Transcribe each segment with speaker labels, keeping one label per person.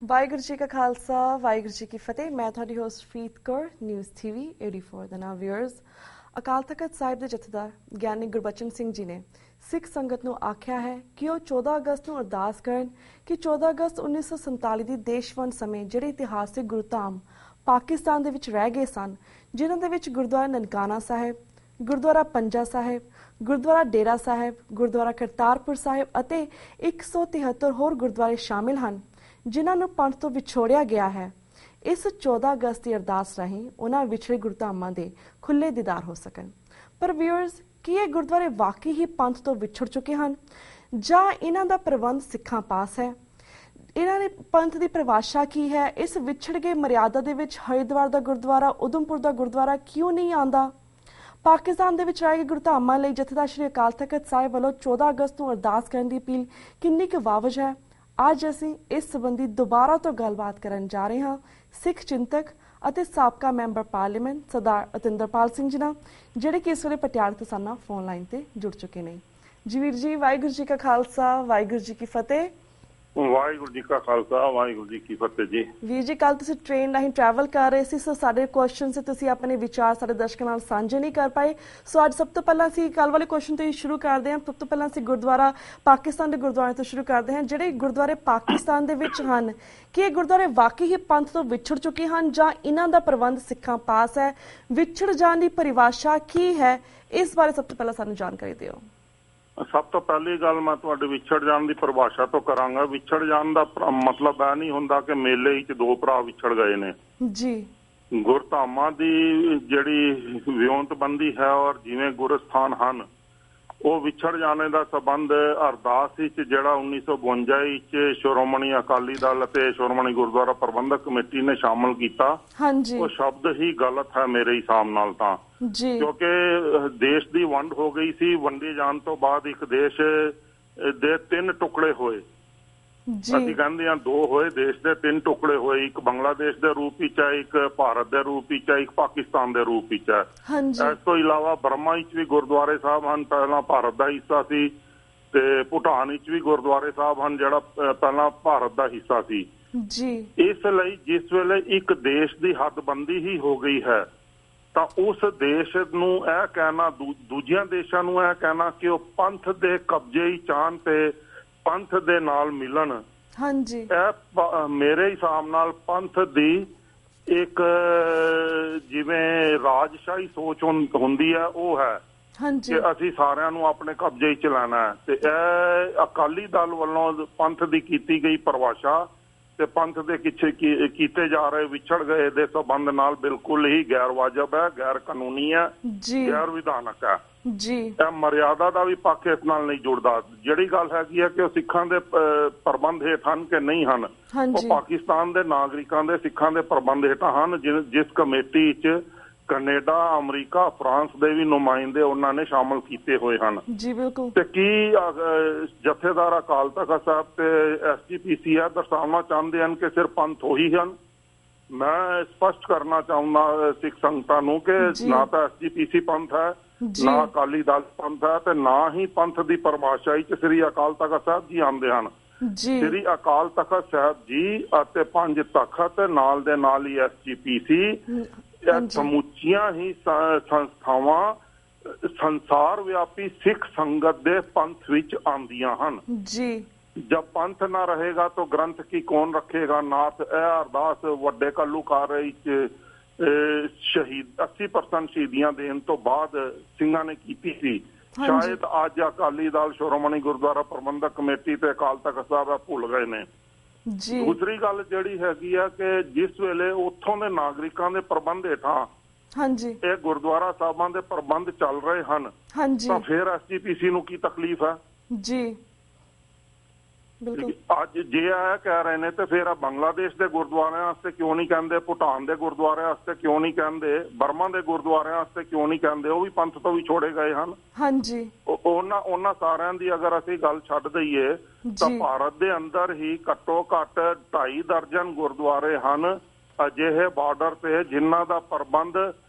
Speaker 1: ਵਾਹਿਗੁਰੂ ਜੀ ਕਾ ਖਾਲਸਾ ਵਾਹਿਗੁਰੂ ਜੀ ਕੀ ਫਤਿਹ। ਮੈਂ ਤੁਹਾਡੀ ਹੋਸਟ ਪ੍ਰੀਤ ਕੌਰ, ਨਿਊਜ਼ ਟੀਵੀ 84 ਦੇ ਨਾਲ ਵਿਊਅਰਸ। ਅਕਾਲ ਤਖਤ ਸਾਹਿਬ ਦੇ ਜਥੇਦਾਰ ਗਿਆਨੀ ਗੁਰਬਚਨ ਸਿੰਘ ਜੀ ਨੇ ਸਿੱਖ ਸੰਗਤ ਨੂੰ ਆਖਿਆ ਹੈ ਕਿ ਉਹ 14 ਅਗਸਤ ਨੂੰ ਅਰਦਾਸ ਕਰਨ ਕਿ 14 ਅਗਸਤ 1947 ਦੀ ਦੇਸ਼ ਵੰਡ ਸਮੇਂ ਜਿਹੜੇ ਇਤਿਹਾਸਿਕ ਗੁਰਧਾਮ ਪਾਕਿਸਤਾਨ ਦੇ ਵਿੱਚ ਰਹਿ ਗਏ ਸਨ, ਜਿਨ੍ਹਾਂ ਦੇ ਵਿੱਚ ਗੁਰਦੁਆਰਾ ਨਨਕਾਣਾ ਸਾਹਿਬ, ਗੁਰਦੁਆਰਾ ਪੰਜਾ ਸਾਹਿਬ, ਗੁਰਦੁਆਰਾ ਡੇਰਾ ਸਾਹਿਬ, ਗੁਰਦੁਆਰਾ ਕਰਤਾਰਪੁਰ ਸਾਹਿਬ ਅਤੇ 173 ਹੋਰ ਗੁਰਦੁਆਰੇ ਸ਼ਾਮਿਲ ਹਨ, ਜਿਨ੍ਹਾਂ ਨੂੰ ਪੰਥ ਤੋਂ ਵਿਛੋੜਿਆ ਗਿਆ ਹੈ। ਇਸ 14 ਅਗਸਤ ਦੀ ਅਰਦਾਸ ਰਾਹੀਂ ਉਹਨਾਂ ਵਿਛੜੇ ਗੁਰਧਾਮਾਂ ਦੇ ਖੁੱਲ੍ਹੇ ਦੀਦਾਰ ਹੋ ਸਕਣ। ਪਰ ਵਿਊਅਰਸ, ਕੀ ਇਹ ਗੁਰਦੁਆਰੇ ਵਾਕਈ ਹੀ ਪੰਥ ਤੋਂ ਵਿਛੜ ਚੁੱਕੇ ਹਨ ਜਾਂ ਇਹਨਾਂ ਦਾ ਪ੍ਰਬੰਧ ਸਿੱਖਾਂ ਪਾਸ ਹੈ? ਇਹਨਾਂ ਨੇ ਪੰਥ ਦੀ ਪਰਿਭਾਸ਼ਾ ਕੀ ਹੈ? ਇਸ ਵਿਛੜ ਗਏ ਮਰਿਆਦਾ ਦੇ ਵਿੱਚ ਹਰਿਦੁਆਰ ਦਾ ਗੁਰਦੁਆਰਾ, ਉਧਮਪੁਰ ਦਾ ਗੁਰਦੁਆਰਾ ਕਿਉਂ ਨਹੀਂ ਆਉਂਦਾ? ਪਾਕਿਸਤਾਨ ਦੇ ਵਿੱਚ ਰਹਿ ਗਏ ਗੁਰਧਾਮਾਂ ਲਈ ਜਥੇਦਾਰ ਸ਼੍ਰੀ ਅਕਾਲ ਤਖਤ ਸਾਹਿਬ ਵੱਲੋਂ 14 ਅਗਸਤ ਨੂੰ ਅਰਦਾਸ ਕਰਨ ਦੀ ਅਪੀਲ ਕਿੰਨੀ ਕੁ ਵਾਜਬ ਹੈ? ਅੱਜ ਅਸੀਂ ਇਸ ਸੰਬੰਧੀ ਦੁਬਾਰਾ ਤੋਂ ਗੱਲਬਾਤ ਕਰਨ ਜਾ ਰਹੇ ਹਾਂ ਸਿੱਖ ਚਿੰਤਕ ਅਤੇ ਸਾਬਕਾ ਮੈਂਬਰ ਪਾਰਲੀਮੈਂਟ ਸਰਦਾਰ ਅਤਿੰਦਰਪਾਲ ਸਿੰਘ ਜੀ ਨਾਲ, ਜਿਹੜੇ ਕਿ ਇਸ ਵੇਲੇ ਪਟਿਆਲਾ ਤੋਂ ਸਾਡੇ ਨਾਲ ਫੋਨ ਲਾਈਨ ਤੇ ਜੁੜ ਚੁੱਕੇ ਨੇ। ਜੀ ਵੀਰ ਜੀ, ਵਾਹਿਗੁਰੂ ਜੀ ਕਾ ਖਾਲਸਾ ਵਾਹਿਗੁਰੂ ਜੀ ਕੀ ਫਤਿਹ।
Speaker 2: ਵਾਹਿਗੁਰੂ ਜੀ ਕਾ ਖਾਲਸਾ ਵਾਹਿਗੁਰੂ ਜੀ ਕੀ ਫਤਿਹ ਜੀ।
Speaker 1: ਵੀਰ ਜੀ, ਕੱਲ ਤੁਸੀਂ ਟ੍ਰੇਨ ਰਾਹੀਂ ਟਰੈਵਲ ਕਰ ਰਹੇ ਸੀ, ਸੋ ਸਾਡੇ ਕੁਐਸਚਨ ਸੇ ਤੁਸੀਂ ਆਪਣੇ ਵਿਚਾਰ ਸਾਡੇ ਦਰਸ਼ਕਾਂ ਨਾਲ ਸਾਂਝੇ ਨਹੀਂ ਕਰ ਪਾਏ। ਸੋ ਅੱਜ ਸਭ ਤੋਂ ਪਹਿਲਾਂ ਅਸੀਂ ਕੱਲ ਵਾਲੇ ਕੁਐਸਚਨ ਤੋਂ ਹੀ ਸ਼ੁਰੂ ਕਰਦੇ ਹਾਂ। ਸਭ ਤੋਂ ਪਹਿਲਾਂ ਅਸੀਂ ਗੁਰਦੁਆਰਾ ਪਾਕਿਸਤਾਨ ਦੇ ਗੁਰਦੁਆਰੇ ਤੋਂ ਸ਼ੁਰੂ ਕਰਦੇ ਹਾਂ। ਜਿਹੜੇ ਗੁਰਦੁਆਰੇ ਪਾਕਿਸਤਾਨ ਦੇ ਵਿੱਚ ਹਨ, ਕੀ ਇਹ ਗੁਰਦੁਆਰੇ ਵਾਕਈ ਹੀ ਪੰਥ ਤੋਂ ਵਿਛੜ ਚੁੱਕੇ ਹਨ ਜਾਂ ਇਹਨਾਂ ਦਾ ਪ੍ਰਬੰਧ ਸਿੱਖਾਂ ਪਾਸ ਹੈ? ਵਿਛੜ ਜਾਣ ਦੀ ਪਰਿਭਾਸ਼ਾ ਕੀ ਹੈ, ਇਸ ਬਾਰੇ ਸਭ ਤੋਂ ਪਹਿਲਾਂ ਸਾਨੂੰ ਜਾਣਕਾਰੀ ਦਿਓ।
Speaker 2: ਸਭ ਤੋਂ ਪਹਿਲੀ ਗੱਲ ਮੈਂ ਤੁਹਾਡੇ ਵਿਛੜ ਜਾਣ ਦੀ ਪਰਿਭਾਸ਼ਾ ਤੋਂ ਕਰਾਂਗਾ। ਵਿਛੜ ਜਾਣ ਦਾ ਮਤਲਬ ਇਹ ਨਹੀਂ ਹੁੰਦਾ ਕਿ ਮੇਲੇ ਵਿੱਚ ਦੋ ਭਰਾ ਵਿਛੜ ਗਏ ਨੇ
Speaker 1: ਜੀ।
Speaker 2: ਗੁਰਧਾਮਾਂ ਦੀ ਜਿਹੜੀ ਵਿਉਂਤਬੰਦੀ ਹੈ ਔਰ ਜਿਵੇਂ ਗੁਰਸਥਾਨ ਹਨ, ਉਹ ਵਿਛੜ ਜਾਣੇ ਦਾ ਸਬੰਧ ਅਰਦਾਸ ਵਿੱਚ ਜਿਹੜਾ 1952 ਵਿੱਚ ਸ਼੍ਰੋਮਣੀ ਅਕਾਲੀ ਦਲ ਅਤੇ ਸ਼੍ਰੋਮਣੀ ਗੁਰਦੁਆਰਾ ਪ੍ਰਬੰਧਕ ਕਮੇਟੀ ਨੇ ਸ਼ਾਮਲ ਕੀਤਾ, ਉਹ ਸ਼ਬਦ ਹੀ ਗਲਤ ਹੈ ਮੇਰੇ ਹਿਸਾਬ ਨਾਲ ਤਾਂ। ਕਿਉਂਕਿ ਦੇਸ਼ ਦੀ ਵੰਡ ਹੋ ਗਈ ਸੀ। ਵੰਡੇ ਜਾਣ ਤੋਂ ਬਾਅਦ ਇੱਕ ਦੇਸ਼ ਦੇ 3 ਟੁਕੜੇ ਹੋਏ। ਅਸੀਂ ਕਹਿੰਦੇ ਹਾਂ 2 ਹੋਏ, ਦੇਸ਼ ਦੇ 3 ਟੁਕੜੇ ਹੋਏ। ਇੱਕ ਬੰਗਲਾਦੇਸ਼ ਦੇ ਰੂਪ ਵਿੱਚ ਹੈ, ਇੱਕ ਭਾਰਤ ਦੇ ਰੂਪ ਵਿੱਚ ਹੈ, ਇੱਕ ਪਾਕਿਸਤਾਨ ਦੇ ਰੂਪ ਵਿੱਚ ਹੈ। ਇਸ ਤੋਂ ਇਲਾਵਾ ਬਰਮਾ ਵਿੱਚ ਵੀ ਗੁਰਦੁਆਰੇ ਸਾਹਿਬ ਹਨ, ਪਹਿਲਾਂ ਭਾਰਤ ਦਾ ਹਿੱਸਾ ਸੀ, ਤੇ ਭੂਟਾਨ ਵਿੱਚ ਵੀ ਗੁਰਦੁਆਰੇ ਸਾਹਿਬ ਹਨ, ਜਿਹੜਾ ਪਹਿਲਾਂ ਭਾਰਤ ਦਾ ਹਿੱਸਾ ਸੀ। ਇਸ ਲਈ ਜਿਸ ਵੇਲੇ ਇੱਕ ਦੇਸ਼ ਦੀ ਹੱਦਬੰਦੀ ਹੀ ਹੋ ਗਈ ਹੈ, ਤਾਂ ਉਸ ਦੇਸ਼ ਨੂੰ ਇਹ ਕਹਿਣਾ, ਦੂਜਿਆਂ ਦੇਸ਼ਾਂ ਨੂੰ ਇਹ ਕਹਿਣਾ ਕਿ ਉਹ ਪੰਥ ਦੇ ਕਬਜ਼ੇ ਹੀ ਚਾਹਣ ਤੇ ਪੰਥ ਦੇ ਨਾਲ ਮਿਲਣ, ਇਹ ਮੇਰੇ ਹਿਸਾਬ ਨਾਲ ਪੰਥ ਦੀ ਇੱਕ ਜਿਵੇਂ ਰਾਜਸ਼ਾਹੀ ਸੋਚ ਹੁੰਦੀ ਹੈ, ਉਹ ਹੈ ਕਿ ਅਸੀਂ ਸਾਰਿਆਂ ਨੂੰ ਆਪਣੇ ਕਬਜ਼ੇ 'ਚ ਲੈਣਾ ਹੈ। ਤੇ ਇਹ ਅਕਾਲੀ ਦਲ ਵੱਲੋਂ ਪੰਥ ਦੀ ਕੀਤੀ ਗਈ ਪਰਿਭਾਸ਼ਾ ਤੇ ਪੰਥ ਦੇ ਕੀਤੇ ਜਾ ਰਹੇ ਵਿਛੜ ਗਏ ਦੇ ਸਬੰਧ ਨਾਲ ਬਿਲਕੁਲ ਹੀ ਗੈਰ ਵਾਜਬ ਹੈ, ਗੈਰ ਕਾਨੂੰਨੀ ਹੈ, ਗੈਰ ਵਿਧਾਨਕ ਹੈ। ਇਹ ਮਰਿਆਦਾ ਦਾ ਵੀ ਪੱਖ ਇਸ ਨਾਲ ਨਹੀਂ ਜੁੜਦਾ। ਜਿਹੜੀ ਗੱਲ ਹੈਗੀ ਹੈ ਕਿ ਉਹ ਸਿੱਖਾਂ ਦੇ ਪ੍ਰਬੰਧ ਹੇਠ ਹਨ ਕਿ ਨਹੀਂ ਹਨ, ਉਹ ਪਾਕਿਸਤਾਨ ਦੇ ਨਾਗਰਿਕਾਂ ਦੇ ਸਿੱਖਾਂ ਦੇ ਪ੍ਰਬੰਧ ਹੇਠ ਹਨ, ਜਿਸ ਕਮੇਟੀ 'ਚ ਕੈਨੇਡਾ, ਅਮਰੀਕਾ, ਫਰਾਂਸ ਦੇ ਵੀ ਨੁਮਾਇੰਦੇ ਉਹਨਾਂ ਨੇ ਸ਼ਾਮਲ ਕੀਤੇ ਹੋਏ ਹਨ। ਤੇ ਕੀ ਜਥੇਦਾਰ ਅਕਾਲ ਤਖਤ ਸਾਹਿਬ ਤੇ SGPC ਆ ਦਰਸਾਉਣਾ ਚਾਹੁੰਦੇ ਹਨ ਕਿ ਸਿਰਫ ਪੰਥ ਉਹੀ ਹਨ? ਮੈਂ ਸਪਸ਼ਟ ਕਰਨਾ ਚਾਹੁੰਦਾ ਸਿੱਖ ਸੰਗਤਾਂ ਨੂੰ ਕਿ ਨਾ ਤਾਂ SGPC ਪੰਥ ਹੈ, ਨਾ ਅਕਾਲੀ ਦਲ ਪੰਥ ਹੈ, ਤੇ ਨਾ ਹੀ ਪੰਥ ਦੀ ਪਰਿਭਾਸ਼ਾ ਵਿੱਚ ਸ੍ਰੀ ਅਕਾਲ ਤਖਤ ਸਾਹਿਬ ਜੀ ਆਉਂਦੇ ਹਨ। ਸ੍ਰੀ ਅਕਾਲ ਤਖਤ ਸਾਹਿਬ ਜੀ ਅਤੇ 5 ਤਖਤ ਨਾਲ ਦੇ ਨਾਲ ਹੀ SGPC, ਇਹ ਸਮੁੱਚੀਆਂ ਹੀ ਸੰਸਥਾਵਾਂ ਸੰਸਾਰ ਵਿਆਪੀ ਸਿੱਖ ਸੰਗਤ ਦੇ ਪੰਥ ਵਿੱਚ ਆਉਂਦੀਆਂ ਹਨ। जब पंथ ना रहेगा तो ग्रंथ की कौन रखेगा? नाथ अरदास वड्डे घल्लूघारे शहीद 80% शहीदियां देने तो बाद सिंघां ने की थी। शायद अज अकाली दल श्रोमणी गुरुद्वारा प्रबंधक कमेटी ते अकाल तख्त साहब भुल गए ने। दूसरी गल जिहड़ी हैगी आ कि जिस वेले उत्थों दे नागरिकां दे प्रबंध हेठां ਇਹ ਗੁਰਦੁਆਰਾ ਸਾਹਿਬਾਂ ਦੇ ਪ੍ਰਬੰਧ ਚੱਲ ਰਹੇ ਹਨ, ਤਾਂ ਫਿਰ SGPC ਨੂੰ ਕੀ ਤਕਲੀਫ ਹੈ? ਅੱਜ ਜੇ ਇਹ ਕਹਿ ਰਹੇ ਨੇ ਤੇ ਫਿਰ ਆ ਬੰਗਲਾਦੇਸ਼ ਦੇ ਗੁਰਦੁਆਰਿਆਂ ਵਾਸਤੇ ਕਿਉਂ ਨਹੀਂ ਕਹਿੰਦੇ? ਭੂਟਾਨ ਦੇ ਗੁਰਦੁਆਰਿਆਂ ਵਾਸਤੇ ਕਿਉਂ ਨਹੀਂ ਕਹਿੰਦੇ? ਬਰਮਾ ਦੇ ਗੁਰਦੁਆਰਿਆਂ ਵਾਸਤੇ ਕਿਉਂ ਨਹੀਂ ਕਹਿੰਦੇ? ਉਹ ਵੀ ਪੰਥ ਤੋਂ ਵੀ ਛੋੜੇ ਗਏ ਹਨ। ਉਹਨਾਂ ਸਾਰਿਆਂ ਦੀ ਅਗਰ ਅਸੀਂ ਗੱਲ ਛੱਡ ਦਈਏ ਤਾਂ ਭਾਰਤ ਦੇ ਅੰਦਰ ਹੀ ਘੱਟੋ ਘੱਟ 2.5 ਦਰਜਨ ਗੁਰਦੁਆਰੇ ਹਨ ਅਜਿਹੇ ਬਾਰਡਰ ਤੇ ਜਿਨ੍ਹਾਂ ਦਾ ਪ੍ਰਬੰਧ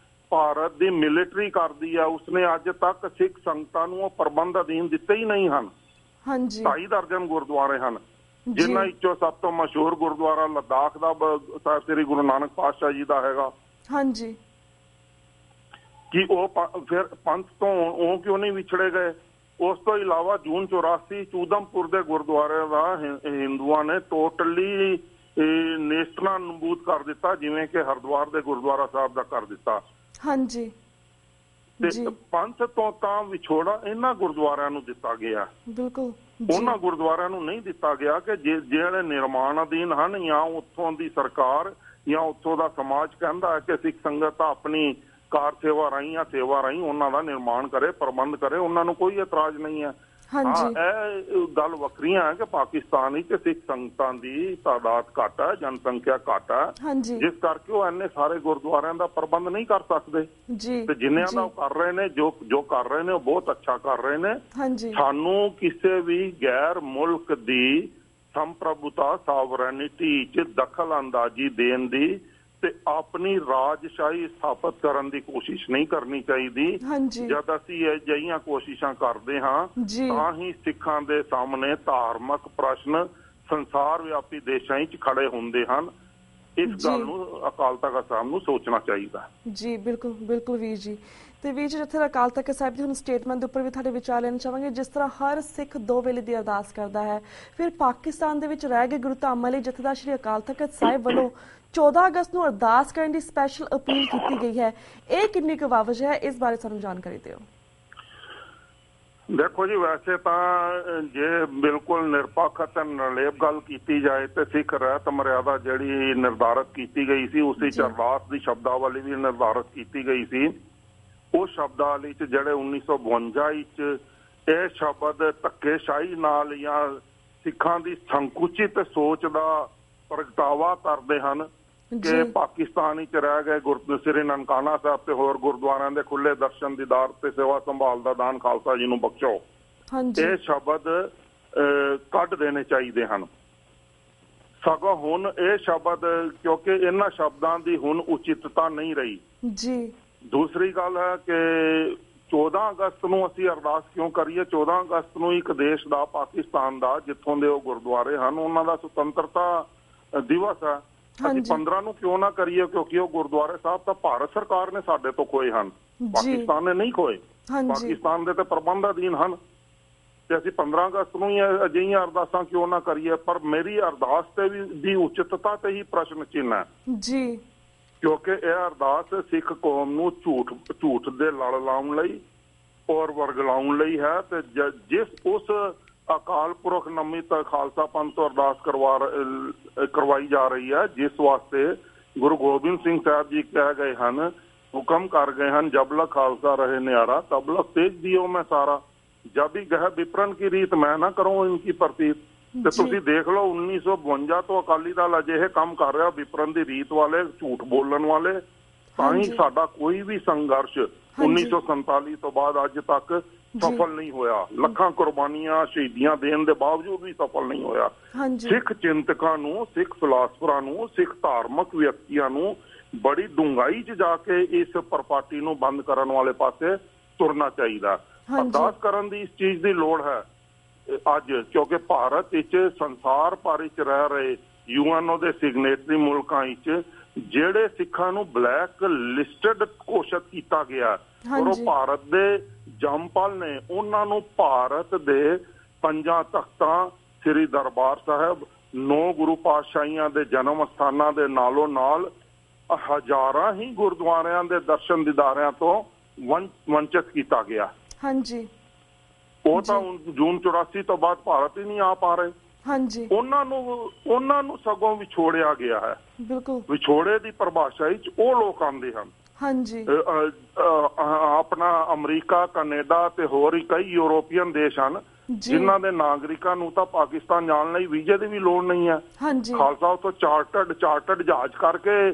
Speaker 2: ਭਾਰਤ ਦੀ ਮਿਲਟਰੀ ਕਰਦੀ ਹੈ। ਉਸਨੇ ਅੱਜ ਤੱਕ ਸਿੱਖ ਸੰਗਤਾਂ ਨੂੰ ਉਹ ਪ੍ਰਬੰਧ ਅਧੀਨ ਦਿੱਤੇ ਹੀ ਨਹੀਂ ਹਨ। 2.5 ਦਰਜਨ ਗੁਰਦੁਆਰੇ ਹਨ। ਜਿਨ੍ਹਾਂ ਵਿੱਚੋਂ ਸਭ ਤੋਂ ਮਸ਼ਹੂਰ ਗੁਰਦੁਆਰਾ ਲੱਦਾਖ ਦਾ ਸਾਹਿਬ ਸ੍ਰੀ ਗੁਰੂ ਨਾਨਕ ਪਾਤਸ਼ਾਹ ਜੀ ਦਾ ਹੈਗਾ।
Speaker 1: ਹਾਂਜੀ,
Speaker 2: ਕਿ ਉਹ ਫਿਰ ਪੰਥ ਤੋਂ ਉਹ ਕਿਉਂ ਨਹੀਂ ਵਿਛੜੇ ਗਏ? ਉਸ ਤੋਂ ਇਲਾਵਾ ਜੂਨ 84 ਚ ਊਧਮਪੁਰ ਦੇ ਗੁਰਦੁਆਰੇ ਦਾ ਹਿੰਦੂਆਂ ਨੇ ਟੋਟਲੀ ਨੇਸਤਨਾ ਨਬੂਦ ਕਰ ਦਿੱਤਾ, ਜਿਵੇਂ ਕਿ ਹਰਿਦੁਆਰ ਦੇ ਗੁਰਦੁਆਰਾ ਸਾਹਿਬ ਦਾ ਕਰ ਦਿੱਤਾ।
Speaker 1: ਹਾਂਜੀ,
Speaker 2: ਤੇ ਪੰਥ ਤੋਂ ਤਾਂ ਵਿਛੋੜਾ ਇਹਨਾਂ ਗੁਰਦੁਆਰਿਆਂ ਨੂੰ ਦਿੱਤਾ ਗਿਆ,
Speaker 1: ਬਿਲਕੁਲ
Speaker 2: ਉਹਨਾਂ ਗੁਰਦੁਆਰਿਆਂ ਨੂੰ ਨਹੀਂ ਦਿੱਤਾ ਗਿਆ ਕਿ ਜਿਹੜੇ ਨਿਰਮਾਣ ਅਧੀਨ ਹਨ, ਜਾਂ ਉੱਥੋਂ ਦੀ ਸਰਕਾਰ ਜਾਂ ਉੱਥੋਂ ਦਾ ਸਮਾਜ ਕਹਿੰਦਾ ਹੈ ਕਿ ਸਿੱਖ ਸੰਗਤ ਤਾਂ ਆਪਣੀ ਕਾਰ ਸੇਵਾ ਰਾਹੀਂ ਜਾਂ ਸੇਵਾ ਰਾਹੀਂ ਉਹਨਾਂ ਦਾ ਨਿਰਮਾਣ ਕਰੇ, ਪ੍ਰਬੰਧ ਕਰੇ, ਉਹਨਾਂ ਨੂੰ ਕੋਈ ਇਤਰਾਜ਼ ਨਹੀਂ ਹੈ। ਹਾਂ, ਇਹ ਗੱਲ ਵੱਖਰੀਆਂ ਹੈ ਕਿ ਪਾਕਿਸਤਾਨ ਵਿੱਚ ਸਿੱਖ ਸੰਗਤਾਂ ਦੀ ਤਾਦਾਦ ਘੱਟ ਹੈ, ਜਨਸੰਖਿਆ ਘੱਟ ਹੈ, ਜਿਸ ਕਰਕੇ ਉਹ ਇੰਨੇ ਸਾਰੇ ਗੁਰਦੁਆਰਿਆਂ ਦਾ ਪ੍ਰਬੰਧ ਨਹੀਂ ਕਰ ਸਕਦੇ। ਤੇ ਜਿੰਨਿਆਂ ਦਾ ਉਹ ਕਰ ਰਹੇ ਨੇ, ਜੋ ਕਰ ਰਹੇ ਨੇ, ਉਹ ਬਹੁਤ ਅੱਛਾ ਕਰ ਰਹੇ ਨੇ। ਸਾਨੂੰ ਕਿਸੇ ਵੀ ਗੈਰ ਮੁਲਕ ਦੀ ਸੰਪ੍ਰਭੂਤਾ, ਸਾਵਰਨਿਟੀ ਚ ਦਖਲ ਅੰਦਾਜ਼ੀ ਦੇਣ ਦੀ ਤੇ ਆਪਣੀ ਰਾਜਸ਼ਾਹੀ ਸਥਾਪਿਤ ਕਰਨ ਦੀ ਕੋਸ਼ਿਸ਼ ਨਹੀਂ ਕਰਨੀ ਚਾਹੀਦੀ। ਜਦ ਅਸੀਂ ਅਜਿਹੀਆਂ ਕੋਸ਼ਿਸ਼ਾਂ ਕਰਦੇ ਹਾਂ ਤਾਂ ਹੀ ਸਿੱਖਾਂ ਦੇ ਸਾਹਮਣੇ ਧਾਰਮਿਕ ਪ੍ਰਸ਼ਨ ਸੰਸਾਰ ਵਿਆਪੀ ਦੇਸ਼ਾਂ ਵਿੱਚ ਖੜੇ ਹੁੰਦੇ ਹਨ। ਇਸ ਗੱਲ ਨੂੰ ਅਕਾਲ ਤਖ਼ਤ ਸਾਹਿਬ ਨੂੰ ਸੋਚਣਾ ਚਾਹੀਦਾ।
Speaker 1: ਜੀ ਬਿਲਕੁਲ ਬਿਲਕੁਲ ਵੀਰ ਜੀ। ਤੇ ਵੀਰ ਜੀ, ਜਿੱਥੇ ਅਕਾਲ ਤਖ਼ਤ ਸਾਹਿਬ ਦੀ ਹੁਣ ਸਟੇਟਮੈਂਟ ਦੇ ਉੱਪਰ ਵੀ ਤੁਹਾਡੇ ਵਿਚਾਰ ਲੈਣਾ ਚਾਹਾਂਗੇ। ਜਿਸ ਤਰ੍ਹਾਂ ਹਰ ਸਿੱਖ 2 ਵੇਲੇ ਦੀ ਅਰਦਾਸ ਕਰਦਾ ਹੈ, ਫਿਰ ਪਾਕਿਸਤਾਨ ਦੇ ਵਿੱਚ ਰਹਿ ਗਏ ਗੁਰੂ ਧਾਮਾਂ ਲਈ ਜਥੇਦਾਰ ਸ਼੍ਰੀ ਅਕਾਲ ਤਖ਼ਤ ਸਾਹਿਬ ਵੱਲੋਂ 14 ਅਗਸਤ ਨੂੰ ਅਰਦਾਸ ਕਰਨ ਦੀ ਸਪੈਸ਼ਲ ਅਪੀਲ ਕੀਤੀ ਗਈ ਹੈ, ਇਹ ਕਿੰਨੀ ਕੁ ਵਾਜਬ ਹੈ? ਇਸ ਬਾਰੇ ਸਾਨੂੰ ਜਾਣਕਾਰੀ ਦਿਓ।
Speaker 2: ਦੇਖੋ ਜੀ, ਵੈਸੇ ਤਾਂ ਜੇ ਬਿਲਕੁਲ ਨਿਰਪੱਖ ਅਤੇ ਨਿਰਲੇਪ ਗੱਲ ਕੀਤੀ ਜਾਏ ਤੇ ਸਿੱਖ ਰਹਿਤ ਮਰਿਆਦਾ ਜਿਹੜੀ ਨਿਰਧਾਰਿਤ ਕੀਤੀ ਗਈ ਸੀ, ਉਸ ਵਿੱਚ ਅਰਦਾਸ ਦੀ ਸ਼ਬਦਾਵਲੀ ਵੀ ਨਿਰਧਾਰਿਤ ਕੀਤੀ ਗਈ ਸੀ। ਉਹ ਸ਼ਬਦਾਵਲੀ ਚ ਜਿਹੜੇ 1952 ਵਿੱਚ ਇਹ ਸ਼ਬਦ ਧੱਕੇਸ਼ਾਹੀ ਨਾਲ ਜਾਂ ਸਿੱਖਾਂ ਦੀ ਸੰਕੁਚਿਤ ਸੋਚ ਦਾ ਪ੍ਰਗਟਾਵਾ ਕਰਦੇ ਹਨ ਕਿ ਪਾਕਿਸਤਾਨ ਵਿੱਚ ਰਹਿ ਗਏ ਸ੍ਰੀ ਨਨਕਾਣਾ ਸਾਹਿਬ ਤੇ ਹੋਰ ਗੁਰਦੁਆਰਿਆਂ ਦੇ ਖੁੱਲੇ ਦਰਸ਼ਨ ਦੀਦਾਰ ਤੇ ਸੇਵਾ ਸੰਭਾਲ ਦਾ ਦਾਨ ਖਾਲਸਾ ਜੀ ਨੂੰ ਬਖਸ਼ੋ। ਇਹ ਸ਼ਬਦ ਕੱਢ ਦੇਣੇ ਚਾਹੀਦੇ ਹਨ। ਸਗੋਂ ਹੁਣ ਇਹ ਸ਼ਬਦ, ਕਿਉਂਕਿ ਇਹਨਾਂ ਸ਼ਬਦਾਂ ਦੀ ਹੁਣ ਉਚਿਤਤਾ ਨਹੀਂ ਰਹੀ। ਦੂਸਰੀ ਗੱਲ ਹੈ ਕਿ 14 ਅਗਸਤ ਨੂੰ ਅਸੀਂ ਅਰਦਾਸ ਕਿਉਂ ਕਰੀਏ? 14 ਅਗਸਤ ਨੂੰ ਇੱਕ ਦੇਸ਼ ਦਾ, ਪਾਕਿਸਤਾਨ ਦਾ, ਜਿੱਥੋਂ ਦੇ ਉਹ ਗੁਰਦੁਆਰੇ ਹਨ, ਉਹਨਾਂ ਦਾ ਸੁਤੰਤਰਤਾ ਦਿਵਸ ਹੈ। ਅਸੀਂ 15 ਨੂੰ ਕਿਉਂ ਨਾ ਕਰੀਏ? ਕਿਉਂਕਿ ਉਹ ਗੁਰਦੁਆਰੇ ਸਾਹਿਬ ਤਾਂ ਭਾਰਤ ਸਰਕਾਰ ਨੇ ਸਾਡੇ ਤੋਂ ਖੋਏ ਹਨ, ਪਾਕਿਸਤਾਨ ਨੇ ਨਹੀਂ ਖੋਏ। ਪਾਕਿਸਤਾਨ ਦੇ ਤੇ ਪ੍ਰਬੰਧ ਅਧੀਨ ਹਨ ਤੇ ਅਸੀਂ 15 ਅਗਸਤ ਨੂੰ ਹੀ ਅਜਿਹੀਆਂ ਅਰਦਾਸਾਂ ਕਿਉਂ ਨਾ ਕਰੀਏ? ਪਰ ਮੇਰੀ ਅਰਦਾਸ ਤੇ ਵੀ ਦੀ ਉਚਿਤਤਾ ਤੇ ਹੀ ਪ੍ਰਸ਼ਨ ਚਿੰਨ੍ਹ ਹੈ ਜੀ, ਕਿਉਂਕਿ ਇਹ ਅਰਦਾਸ ਸਿੱਖ ਕੌਮ ਨੂੰ ਝੂਠ ਦੇ ਲੜ ਲਾਉਣ ਲਈ ਔਰ ਵਰਗਲਾਉਣ ਲਈ ਹੈ। ਤੇ ਜਿਸ ਉਸ ਅਕਾਲ ਪੁਰਖ ਨਮਿਤ ਖਾਲਸਾ ਪੰਥ ਤੋਂ ਅਰਦਾਸ ਕਰਵਾਈ ਜਾ ਰਹੀ ਹੈ, ਜਿਸ ਵਾਸਤੇ ਗੁਰੂ ਗੋਬਿੰਦ ਸਿੰਘ ਸਾਹਿਬ ਜੀ ਕਹਿ ਗਏ ਹਨ, ਹੁਕਮ ਕਰ ਗਏ ਹਨ, ਜਬ ਲਕ ਖਾਲਸਾ ਰਹੇ ਨਿਆਰਾ ਤਬ ਲਕ ਤੇਜ ਦਿਓ ਮੈਂ ਸਾਰਾ, ਜਬ ਵੀ ਗਹਿ ਵਿਪਰਨ ਕੀ ਰੀਤ ਮੈਂ ਨਾ ਕਰੂੰ ਇਨਕੀ ਪ੍ਰਤੀਤ। ਤੇ ਤੁਸੀਂ ਦੇਖ ਲਓ 1952 ਤੋਂ ਅਕਾਲੀ ਦਲ ਅਜਿਹੇ ਕੰਮ ਕਰ ਰਿਹਾ, ਵਿਪਰਨ ਦੀ ਰੀਤ ਵਾਲੇ, ਝੂਠ ਬੋਲਣ ਵਾਲੇ। ਤਾਂ ਹੀ ਸਾਡਾ ਕੋਈ ਵੀ ਸੰਘਰਸ਼ 1947 ਤੋਂ ਬਾਅਦ ਅੱਜ ਤੱਕ ਸਫਲ ਨਹੀਂ ਹੋਇਆ। ਲੱਖਾਂ ਕੁਰਬਾਨੀਆਂ, ਸ਼ਹੀਦੀਆਂ ਦੇਣ ਦੇ ਬਾਵਜੂਦ ਵੀ ਸਫਲ ਨਹੀਂ ਹੋਇਆ। ਸਿੱਖ ਚਿੰਤਕਾਂ ਨੂੰ, ਸਿੱਖ ਫਿਲਾਸਫਰਾਂ ਨੂੰ, ਸਿੱਖ ਧਾਰਮਿਕ ਵਿਅਕਤੀਆਂ ਨੂੰ ਬੜੀ ਡੂੰਘਾਈ 'ਚ ਜਾ ਕੇ ਇਸ ਪਰਪਾਟੀ ਨੂੰ ਬੰਦ ਕਰਨ ਵਾਲੇ ਪਾਸੇ ਤੁਰਨਾ ਚਾਹੀਦਾ। ਅਰਦਾਸ ਕਰਨ ਦੀ ਇਸ ਚੀਜ਼ ਦੀ ਲੋੜ ਹੈ ਅੱਜ, ਕਿਉਂਕਿ ਭਾਰਤ ਵਿੱਚ, ਸੰਸਾਰ ਭਰ ਵਿੱਚ ਰਹਿ ਰਹੇ ਯੂਐਨਓ ਦੇ ਸਿਗਨੇਟਰੀ ਮੁਲਕਾਂ ਵਿੱਚ ਜਿਹੜੇ ਸਿੱਖਾਂ ਨੂੰ ਬਲੈਕ ਲਿਸਟਡ ਘੋਸ਼ਿਤ ਕੀਤਾ ਗਿਆ, ਔਰ ਉਹ ਭਾਰਤ ਦੇ ਜੰਮਪਲ ਨੇ, ਉਹਨਾਂ ਨੂੰ ਭਾਰਤ ਦੇ 5 ਤਖਤਾਂ, ਸ੍ਰੀ ਦਰਬਾਰ ਸਾਹਿਬ, 9 ਗੁਰੂ ਪਾਤਸ਼ਾਹੀਆਂ ਦੇ ਜਨਮ ਸਥਾਨਾਂ ਦੇ ਨਾਲੋਂ ਨਾਲ ਹਜ਼ਾਰਾਂ ਹੀ ਗੁਰਦੁਆਰਿਆਂ ਦੇ ਦਰਸ਼ਨ ਦੀਦਾਰਿਆਂ ਤੋਂ ਵੰਚਿਤ ਕੀਤਾ ਗਿਆ। ਉਹ ਤਾਂ ਜੂਨ 84 ਤੋਂ ਬਾਅਦ ਭਾਰਤ ਹੀ ਨਹੀਂ ਆ ਪਾ ਰਹੇ। ਉਹਨਾਂ ਨੂੰ ਸਗੋਂ ਵਿਛੋੜਿਆ ਗਿਆ ਹੈ। ਵਿਛੋੜੇ ਦੀ ਪਰਿਭਾਸ਼ਾ ਵਿੱਚ ਉਹ ਲੋਕ ਆਉਂਦੇ ਹਨ, ਆਪਣਾ ਅਮਰੀਕਾ, ਕੈਨੇਡਾ ਤੇ ਹੋਰ ਕਈ ਯੂਰੋਪੀਅਨ ਦੇਸ਼ ਹਨ, ਜਿਨ੍ਹਾਂ ਦੇ ਨਾਗਰਿਕਾਂ ਨੂੰ ਤਾਂ ਪਾਕਿਸਤਾਨ ਜਾਣ ਲਈ ਵੀਜ਼ੇ ਦੀ ਵੀ ਲੋੜ ਨਹੀਂ ਹੈ। ਖਾਲਸਾ ਉੱਥੋਂ ਚਾਰਟਰਡ ਜਹਾਜ਼ ਕਰਕੇ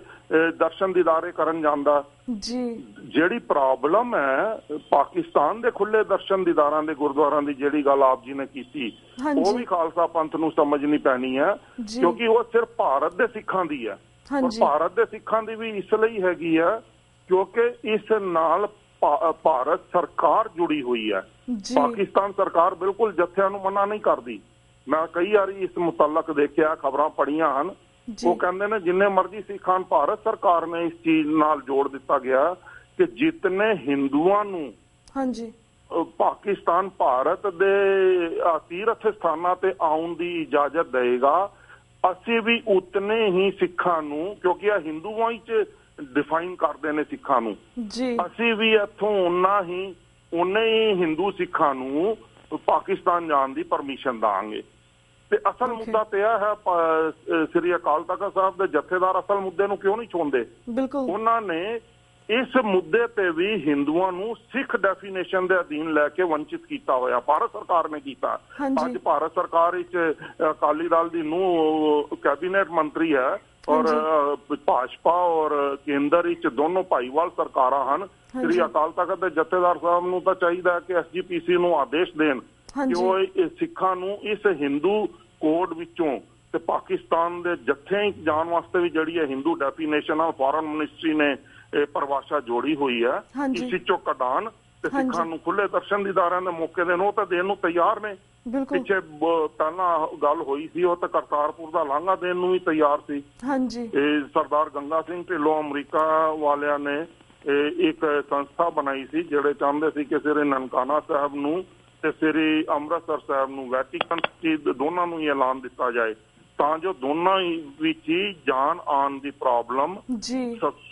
Speaker 2: ਦਰਸ਼ਨ ਦੀਦਾਰੇ ਕਰਨ ਜਾਂਦਾ। ਜਿਹੜੀ ਪ੍ਰੋਬਲਮ ਹੈ ਪਾਕਿਸਤਾਨ ਦੇ ਖੁੱਲੇ ਦਰਸ਼ਨ ਦੀਦਾਰਾਂ ਦੇ ਗੁਰਦੁਆਰਾਂ ਦੀ, ਜਿਹੜੀ ਗੱਲ ਆਪ ਜੀ ਨੇ ਕੀਤੀ, ਉਹ ਵੀ ਖਾਲਸਾ ਪੰਥ ਨੂੰ ਸਮਝਣੀ ਪੈਣੀ ਹੈ, ਕਿਉਂਕਿ ਉਹ ਸਿਰਫ ਭਾਰਤ ਦੇ ਸਿੱਖਾਂ ਦੀ ਹੈ। ਔਰ ਭਾਰਤ ਦੇ ਸਿੱਖਾਂ ਦੀ ਵੀ ਇਸ ਲਈ ਹੈਗੀ ਹੈ ਕਿਉਂਕਿ ਇਸ ਨਾਲ ਭਾਰਤ ਸਰਕਾਰ ਜੁੜੀ ਹੋਈ ਹੈ। ਪਾਕਿਸਤਾਨ ਸਰਕਾਰ ਬਿਲਕੁਲ ਜੱਥਿਆਂ ਨੂੰ ਮਨਾ ਨਹੀਂ ਕਰਦੀ। ਮੈਂ ਕਈ ਵਾਰੀ ਇਸ ਮੁਤਲਕ ਦੇਖਿਆ, ਖਬਰਾਂ ਪੜ੍ਹੀਆਂ ਹਨ। ਉਹ ਕਹਿੰਦੇ ਨੇ ਜਿੰਨੇ ਮਰਜ਼ੀ ਸਿੱਖ ਹਨ, ਭਾਰਤ ਸਰਕਾਰ ਨੇ ਇਸ ਚੀਜ਼ ਨਾਲ ਜੋੜ ਦਿੱਤਾ ਗਿਆ ਕਿ ਜਿਤਨੇ ਹਿੰਦੂਆਂ ਨੂੰ
Speaker 1: ਹਾਂਜੀ
Speaker 2: ਪਾਕਿਸਤਾਨ ਭਾਰਤ ਦੇ ਤੀਰਥ ਸਥਾਨਾਂ ਤੇ ਆਉਣ ਦੀ ਇਜਾਜ਼ਤ ਦੇਗਾ, ਅਸੀਂ ਵੀ ਉਤਨੇ ਹੀ ਸਿੱਖਾਂ ਨੂੰ, ਕਿਉਂਕਿ ਇਹ ਹਿੰਦੂਆਂ ਵਿੱਚ ਡਿਫਾਈਨ ਕਰਦੇ ਨੇ ਸਿੱਖਾਂ ਨੂੰ, ਅਸੀਂ ਵੀ ਇੱਥੋਂ ਉਨੇ ਹੀ ਹਿੰਦੂ ਸਿੱਖਾਂ ਨੂੰ ਪਾਕਿਸਤਾਨ ਜਾਣ ਦੀ ਪਰਮਿਸ਼ਨ ਦਾਂਗੇ। ਤੇ ਅਸਲ ਮੁੱਦਾ ਤੇ ਇਹ ਹੈ, ਸ੍ਰੀ ਅਕਾਲ ਤਖਤ ਸਾਹਿਬ ਦੇ ਜਥੇਦਾਰ ਅਸਲ ਮੁੱਦੇ ਨੂੰ ਕਿਉਂ ਨਹੀਂ ਛੋਂਦੇ? ਉਹਨਾਂ ਨੇ ਇਸ ਮੁੱਦੇ ਤੇ ਵੀ ਹਿੰਦੂਆਂ ਨੂੰ ਸਿੱਖ ਡੈਫੀਨੇਸ਼ਨ ਦੇ ਅਧੀਨ ਲੈ ਕੇ ਵੰਚਿਤ ਕੀਤਾ ਹੋਇਆ ਭਾਰਤ ਸਰਕਾਰ ਨੇ ਕੀਤਾ। ਅੱਜ ਭਾਰਤ ਸਰਕਾਰ ਵਿੱਚ ਅਕਾਲੀ ਦਲ ਦੀ ਨੂੰ ਕੈਬਨਿਟ ਮੰਤਰੀ ਹੈ ਔਰ ਭਾਜਪਾ ਔਰ ਕੇਂਦਰ ਵਿੱਚ ਦੋਨੋਂ ਭਾਈਵਾਲ ਸਰਕਾਰਾਂ ਹਨ। ਸ੍ਰੀ ਅਕਾਲ ਤਖਤ ਦੇ ਜਥੇਦਾਰ ਸਾਹਿਬ ਨੂੰ ਤਾਂ ਚਾਹੀਦਾ ਹੈ ਕਿ SGPC ਨੂੰ ਆਦੇਸ਼ ਦੇਣ ਕਿ ਉਹ ਸਿੱਖਾਂ ਨੂੰ ਇਸ ਹਿੰਦੂ ਕੋਡ ਵਿੱਚੋਂ ਤੇ ਪਾਕਿਸਤਾਨ ਦੇ ਜੱਥੇ ਜਾਣ ਵਾਸਤੇ ਵੀ ਜਿਹੜੀ ਹੈ ਹਿੰਦੂ ਡੈਫੀਨੇਸ਼ਨ ਆ, ਫੋਰਨ ਮਿਨਿਸਟਰੀ ਨੇ ਪਰਿਭਾਸ਼ਾ ਜੋੜੀ ਹੋਈ ਹੈ, ਇਸ ਵਿੱਚੋਂ ਕਢਾਣ ਤੇ ਸਿੱਖਾਂ ਨੂੰ ਖੁੱਲੇ ਦਰਸ਼ਨ ਦੀਦਾਰਾਂ ਦੇ ਮੌਕੇ ਦੇਣ। ਉਹ ਤਾਂ ਦੇਣ ਨੂੰ ਤਿਆਰ ਨੇ। ਪਿੱਛੇ ਪਹਿਲਾਂ ਗੱਲ ਹੋਈ ਸੀ, ਉਹ ਤਾਂ ਕਰਤਾਰਪੁਰ ਦਾ ਲਾਂਘਾ ਦੇਣ ਨੂੰ ਵੀ ਤਿਆਰ ਸੀ। ਇਹ ਸਰਦਾਰ ਗੰਗਾ ਸਿੰਘ ਢਿੱਲੋਂ ਅਮਰੀਕਾ ਵਾਲਿਆਂ ਨੇ ਇੱਕ ਸੰਸਥਾ ਬਣਾਈ ਸੀ, ਜਿਹੜੇ ਚਾਹੁੰਦੇ ਸੀ ਕਿ ਸ੍ਰੀ ਨਨਕਾਣਾ ਸਾਹਿਬ ਨੂੰ ਤੇ ਸ੍ਰੀ ਅੰਮ੍ਰਿਤਸਰ ਸਾਹਿਬ ਨੂੰ, ਵੈਟੀਕਨ ਸਿਟੀ ਦੋਨਾਂ ਨੂੰ ਹੀ ਐਲਾਨ ਦਿੱਤਾ ਜਾਏ, ਤਾਂ ਜੋ ਦੋਨਾਂ ਵਿੱਚ ਹੀ ਜਾਣ ਆਉਣ ਦੀ ਪ੍ਰੋਬਲਮ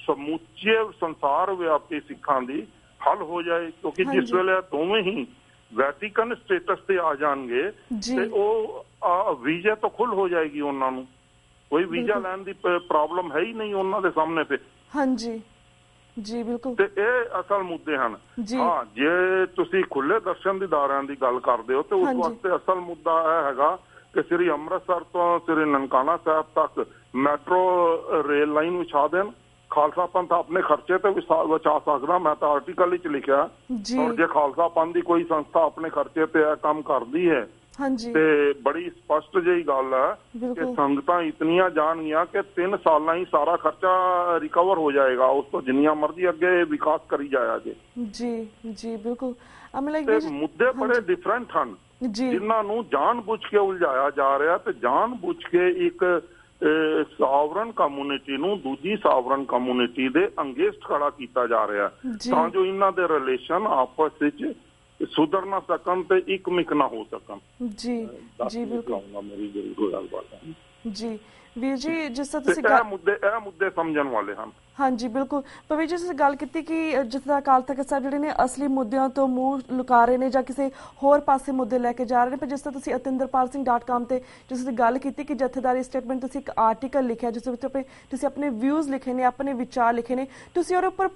Speaker 2: ਸਮੁੱਚੇ ਸੰਸਾਰ ਵਿਆਪੀ ਸਿੱਖਾਂ ਦੀ ਹੱਲ ਹੋ ਜਾਏ। ਕਿਉਂਕਿ ਜਿਸ ਵੇਲੇ ਦੋਵੇਂ ਹੀ ਵੈਟੀਕਨ ਸਟੇਟਸ ਤੇ ਆ ਜਾਣਗੇ ਤੇ ਉਹ ਵੀਜ਼ੇ ਤੋਂ ਖੁੱਲ ਹੋ ਜਾਏਗੀ, ਉਹਨਾਂ ਨੂੰ ਕੋਈ ਵੀਜ਼ਾ ਲੈਣ ਦੀ ਪ੍ਰੋਬਲਮ ਹੈ ਹੀ ਨਹੀਂ ਉਹਨਾਂ ਦੇ ਸਾਹਮਣੇ ਤੇ।
Speaker 1: ਜੀ ਬਿਲਕੁਲ।
Speaker 2: ਤੇ ਇਹ ਅਸਲ ਮੁੱਦੇ ਹਨ। ਹਾਂ, ਜੇ ਤੁਸੀਂ ਖੁੱਲੇ ਦਰਸ਼ਨ ਦੀਦਾਰਾਂ ਦੀ ਗੱਲ ਕਰਦੇ ਹੋ ਤੇ ਉਸ ਵਾਸਤੇ ਅਸਲ ਮੁੱਦਾ ਇਹ ਹੈਗਾ ਕਿ ਸ੍ਰੀ ਅੰਮ੍ਰਿਤਸਰ ਤੋਂ ਸ੍ਰੀ ਨਨਕਾਣਾ ਸਾਹਿਬ ਤੱਕ ਮੈਟਰੋ ਰੇਲ ਲਾਈਨ ਵਿਛਾ ਦੇਣ। ਖਾਲਸਾ ਪੰਥ ਆਪਣੇ ਖਰਚੇ ਤੇ ਵਿਛਾ ਸਕਦਾ, ਮੈਂ ਤਾਂ ਆਰਟੀਕਲ ਵਿੱਚ ਲਿਖਿਆ। ਔਰ ਜੇ ਖਾਲਸਾ ਪੰਥ ਦੀ ਕੋਈ ਸੰਸਥਾ ਆਪਣੇ ਖਰਚੇ ਤੇ ਇਹ ਕੰਮ ਕਰਦੀ ਹੈ ਤੇ ਬੜੀ ਸਪਸ਼ਟ ਜਿਹੀ ਗੱਲ ਹੈ ਕਿ ਸੰਗਤਾਂ ਇਤਨੀਆਂ ਜਾਣਗੀਆਂ ਕਿ 3 ਸਾਲਾਂ ਹੀ ਸਾਰਾ ਖਰਚਾ ਰਿਕਵਰ ਹੋ ਜਾਏਗਾ। ਉਸ ਤੋਂ ਜਿੰਨੀਆਂ ਮਰਜ਼ੀ ਅੱਗੇ ਵਿਕਾਸ ਕਰੀ ਜਾਇਆ ਜੇ।
Speaker 1: ਜੀ ਬਿਲਕੁਲ।
Speaker 2: ਮੁੱਦੇ ਬੜੇ ਡਿਫਰੈਂਟ ਹਨ ਜਿਨ੍ਹਾਂ ਨੂੰ ਜਾਣ ਬੁੱਝ ਕੇ ਉਲਝਾਇਆ ਜਾ ਰਿਹਾ ਤੇ ਜਾਣ ਬੁੱਝ ਕੇ ਇੱਕ ਸਾਵਰਨ ਕਮਿਊਨਿਟੀ ਨੂੰ ਦੂਜੀ ਸਾਵਰਨ ਕਮਿਊਨਿਟੀ ਦੇ ਅੰਗੇਸਟ ਖੜਾ ਕੀਤਾ ਜਾ ਰਿਹਾ ਤਾਂ ਜੋ ਇਹਨਾਂ ਦੇ ਰਿਲੇਸ਼ਨ ਆਪਸ ਵਿੱਚ ਸੁਧਰ ਨਾ ਸਕਣ ਤੇ ਇੱਕਮਿਕ ਨਾ ਹੋ ਸਕਣ। ਜੀ ਬਿਲਕੁਲ। ਮੇਰੀ ਜਿਹੜੀ ਗੱਲਬਾਤ ਹੈ
Speaker 1: ਜੀ ਵੀਰ ਜੀ, ਜਿਸ ਤਰ੍ਹਾਂ ਤੁਸੀਂ
Speaker 2: ਇਹ ਮੁੱਦੇ ਸਮਝਣ ਵਾਲੇ ਹਨ।
Speaker 1: ਹਾਂਜੀ ਬਿਲਕੁਲ। ਪਰ ਵੀਰ ਜੀ, ਤੁਸੀਂ ਗੱਲ ਕੀਤੀ ਕਿ ਜਿਸ ਤਰ੍ਹਾਂ ਅਕਾਲ ਤਖਤ ਸਾਹਿਬ ਜਿਹੜੇ ਨੇ ਅਸਲੀ ਮੁੱਦਿਆਂ ਤੋਂ ਮੂੰਹ ਲੁਕਾ ਰਹੇ ਨੇ ਜਾਂ ਕਿਸੇ ਹੋਰ ਪਾਸੇ ਮੁੱਦੇ ਲੈ ਕੇ ਜਾ ਰਹੇ ਨੇ। ਪਰ ਜਿਸ ਤਰ੍ਹਾਂ ਤੁਸੀਂ atinderpalsingh.com ਤੇ ਜਿਸ ਤੁਸੀਂ ਗੱਲ ਕੀਤੀ ਕਿ ਜਥੇਦਾਰੀ ਸਟੇਟਮੈਂਟ, ਤੁਸੀਂ ਇੱਕ ਆਰਟੀਕਲ ਲਿਖਿਆ ਜਿਸ ਵਿੱਚ ਤੁਸੀਂ ਆਪਣੇ ਵਿਊਜ਼ ਲਿਖੇ ਨੇ, ਆਪਣੇ ਵਿਚਾਰ ਲਿਖੇ ਨੇ, ਤੁਸੀਂ ਉਹਦੇ ਉੱਪਰ